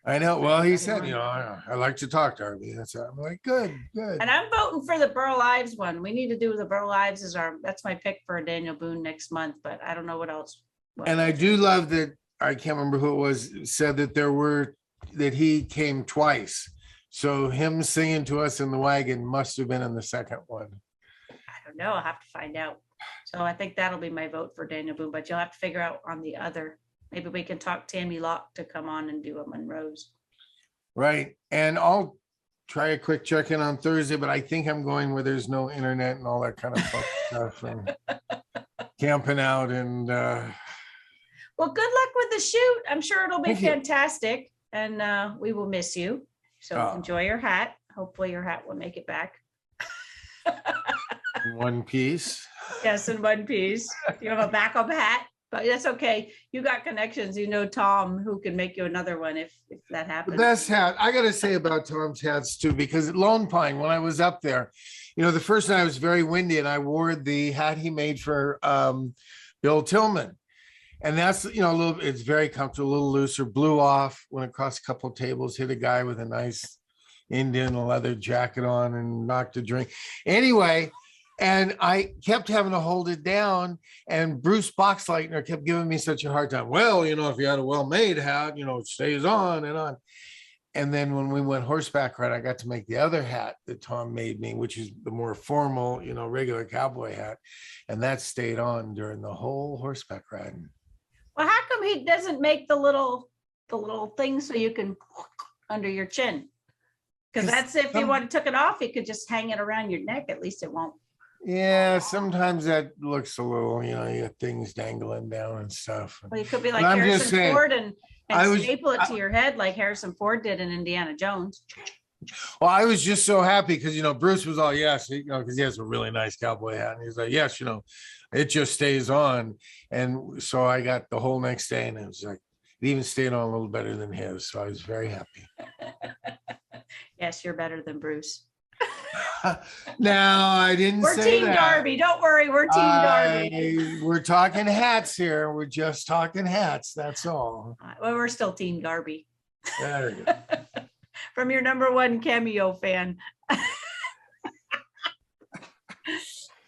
I know. Well, he said, I like to talk, Darby. That's I'm like, good. And I'm voting for the Burl Ives one. We need to do the Burl Ives that's my pick for Daniel Boone next month, but I don't know what else. And I do love that. I can't remember who it was said that he came twice. So him singing to us in the wagon must have been in the second one. I don't know. I'll have to find out. So I think that'll be my vote for Daniel Boone, but you'll have to figure out on the other. Maybe we can talk Tammy Locke to come on and do a Monroe's. Right. And I'll try a quick check-in on Thursday, but I think I'm going where there's no internet and all that kind of fun stuff and camping out and well, good luck with the shoot. I'm sure it'll be fantastic. And we will miss you. So enjoy your hat. Hopefully your hat will make it back. In one piece. Yes, in one piece. You have a backup hat. But that's okay. You got connections. You know Tom, who can make you another one if that happens. The best hat. I got to say about Tom's hats too, because at Lone Pine, when I was up there, the first night it was very windy, and I wore the hat he made for Bill Tillman, and that's it's very comfortable, a little looser. Blew off, went across a couple of tables, hit a guy with a nice Indian leather jacket on, and knocked a drink. Anyway. And I kept having to hold it down, and Bruce Boxleitner kept giving me such a hard time. Well, if you had a well-made hat, it stays on and on. And then when we went horseback ride, I got to make the other hat that Tom made me, which is the more formal, regular cowboy hat. And that stayed on during the whole horseback riding. Well, how come he doesn't make the little thing so you can under your chin? Because that's if you took it off, you could just hang it around your neck. At least it won't. Yeah, sometimes that looks a little, you got things dangling down and stuff. Well, you could be like Harrison Ford and staple it to your head like Harrison Ford did in Indiana Jones. Well, I was just so happy because, Bruce was all yes, because he has a really nice cowboy hat. And he's like, yes, it just stays on. And so I got the whole next day, and it was like, it even stayed on a little better than his. So I was very happy. Yes, you're better than Bruce. No, I didn't say that. We're Team Darby. Don't worry, we're Team Darby. We're talking hats here. We're just talking hats. That's all. Well, we're still Team Darby. There you go. From your #1 cameo fan. No,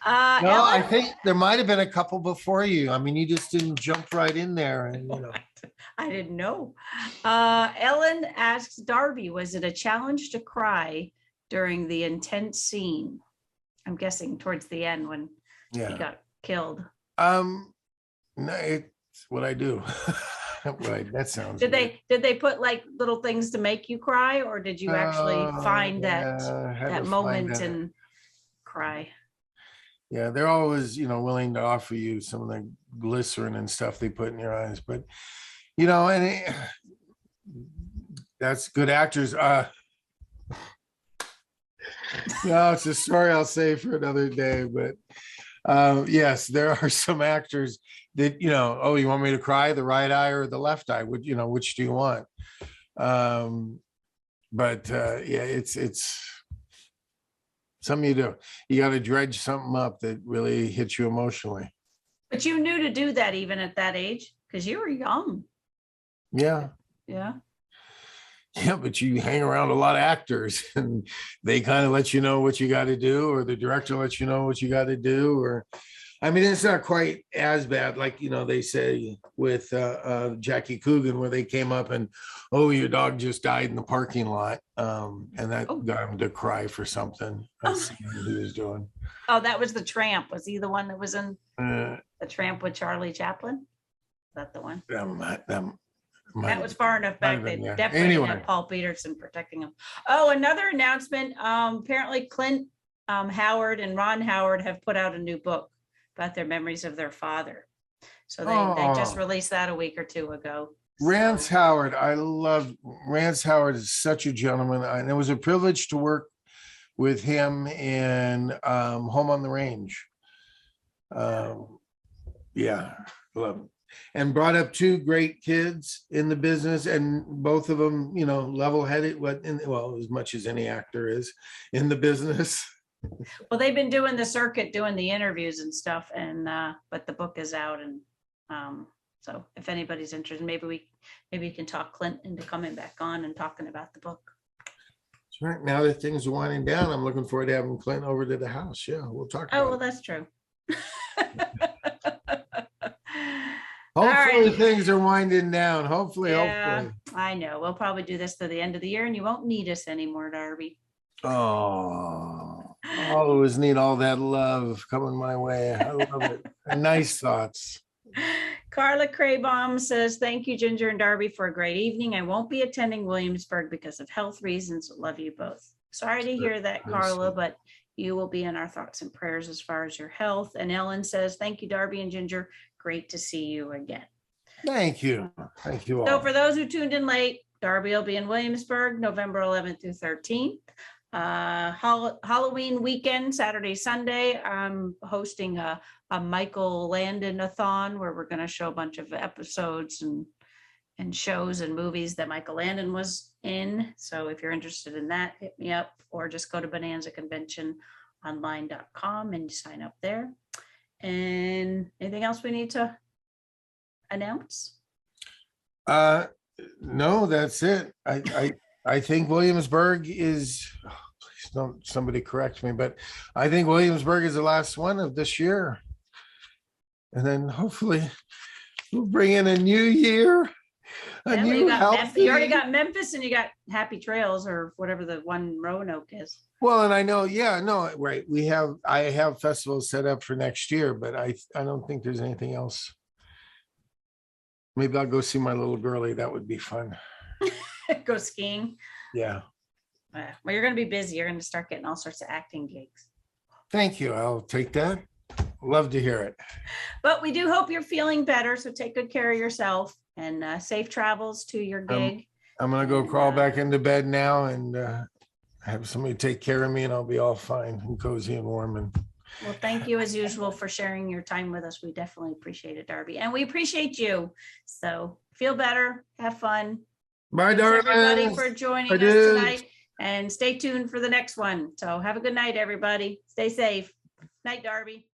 I think there might have been a couple before you. I mean, you just didn't jump right in there, and I didn't know. Ellen asks Darby, was it a challenge to cry during the intense scene? I'm guessing towards the end when he got killed. No, it's what I do. Right, that sounds. Did they put like little things to make you cry, or did you actually find that moment and cry? Yeah, they're always willing to offer you some of the glycerin and stuff they put in your eyes, but that's good actors. No, it's a story I'll say for another day, but yes, there are some actors that, you want me to cry, the right eye or the left eye, which do you want? But yeah, it's something you do. You got to dredge something up that really hits you emotionally. But you knew to do that even at that age, because you were young. Yeah. Yeah. Yeah, but you hang around a lot of actors and they kind of let you know what you got to do, or the director lets you know what you got to do, or I mean, it's not quite as bad, like, they say with Jackie Coogan, where they came up and, oh, your dog just died in the parking lot. And that got him to cry for something. I see what he was doing. Oh, that was The Tramp. Was he the one that was in Uh, The Tramp with Charlie Chaplin? Is that the one? That Was far enough back. They definitely Anyway. had Paul Peterson protecting him. Oh, another announcement. Apparently Clint Howard and Ron Howard have put out a new book about their memories of their father. So they just released that a week or two ago. Rance Howard, I love Rance Howard is such a gentleman. And it was a privilege to work with him in Home on the Range. Yeah, love him. And brought up two great kids in the business, and both of them, level-headed, as much as any actor is in the business. Well, they've been doing the circuit, doing the interviews and stuff, and but the book is out, and so if anybody's interested, maybe you can talk Clint into coming back on and talking about the book. That's right. Now that things are winding down, I'm looking forward to having Clint over to the house. Yeah, we'll talk about it. That's true. Hopefully right. things are winding down. Hopefully. I know. We'll probably do this to the end of the year, and you won't need us anymore, Darby. Oh, I always need all that love coming my way. I love it. And nice thoughts. Carla Craybaum says, thank you, Ginger and Darby, for a great evening. I won't be attending Williamsburg because of health reasons. Love you both. Sorry to hear that, Carla, but you will be in our thoughts and prayers as far as your health. And Ellen says, thank you, Darby and Ginger. Great to see you again. Thank you. Thank you all. So for those who tuned in late, Darby will be in Williamsburg, November 11th through 13th. Halloween weekend, Saturday, Sunday, I'm hosting a Michael Landon-a-thon where we're going to show a bunch of episodes and shows and movies that Michael Landon was in. So if you're interested in that, hit me up, or just go to bonanzaconventiononline.com and sign up there. And anything else we need to announce? No, that's it. I think Williamsburg is, please don't somebody correct me, but I think Williamsburg is the last one of this year. And then hopefully we'll bring in a new year. You already got Memphis, and you got Happy Trails, or whatever the one Roanoke is. Well, and I know, right. I have festivals set up for next year, but I don't think there's anything else. Maybe I'll go see my little girlie. That would be fun. Go skiing. Yeah. Well, you're going to be busy. You're going to start getting all sorts of acting gigs. Thank you. I'll take that. Love to hear it. But we do hope you're feeling better. So take good care of yourself, and safe travels to your gig. I'm going to go crawl back into bed now and have somebody take care of me, and I'll be all fine and cozy and warm. And well, thank you as usual for sharing your time with us. We definitely appreciate it, Darby. And we appreciate you. So feel better. Have fun. Bye, Thanks, darling. everybody, for joining us tonight. And stay tuned for the next one. So have a good night, everybody. Stay safe. Night, Darby.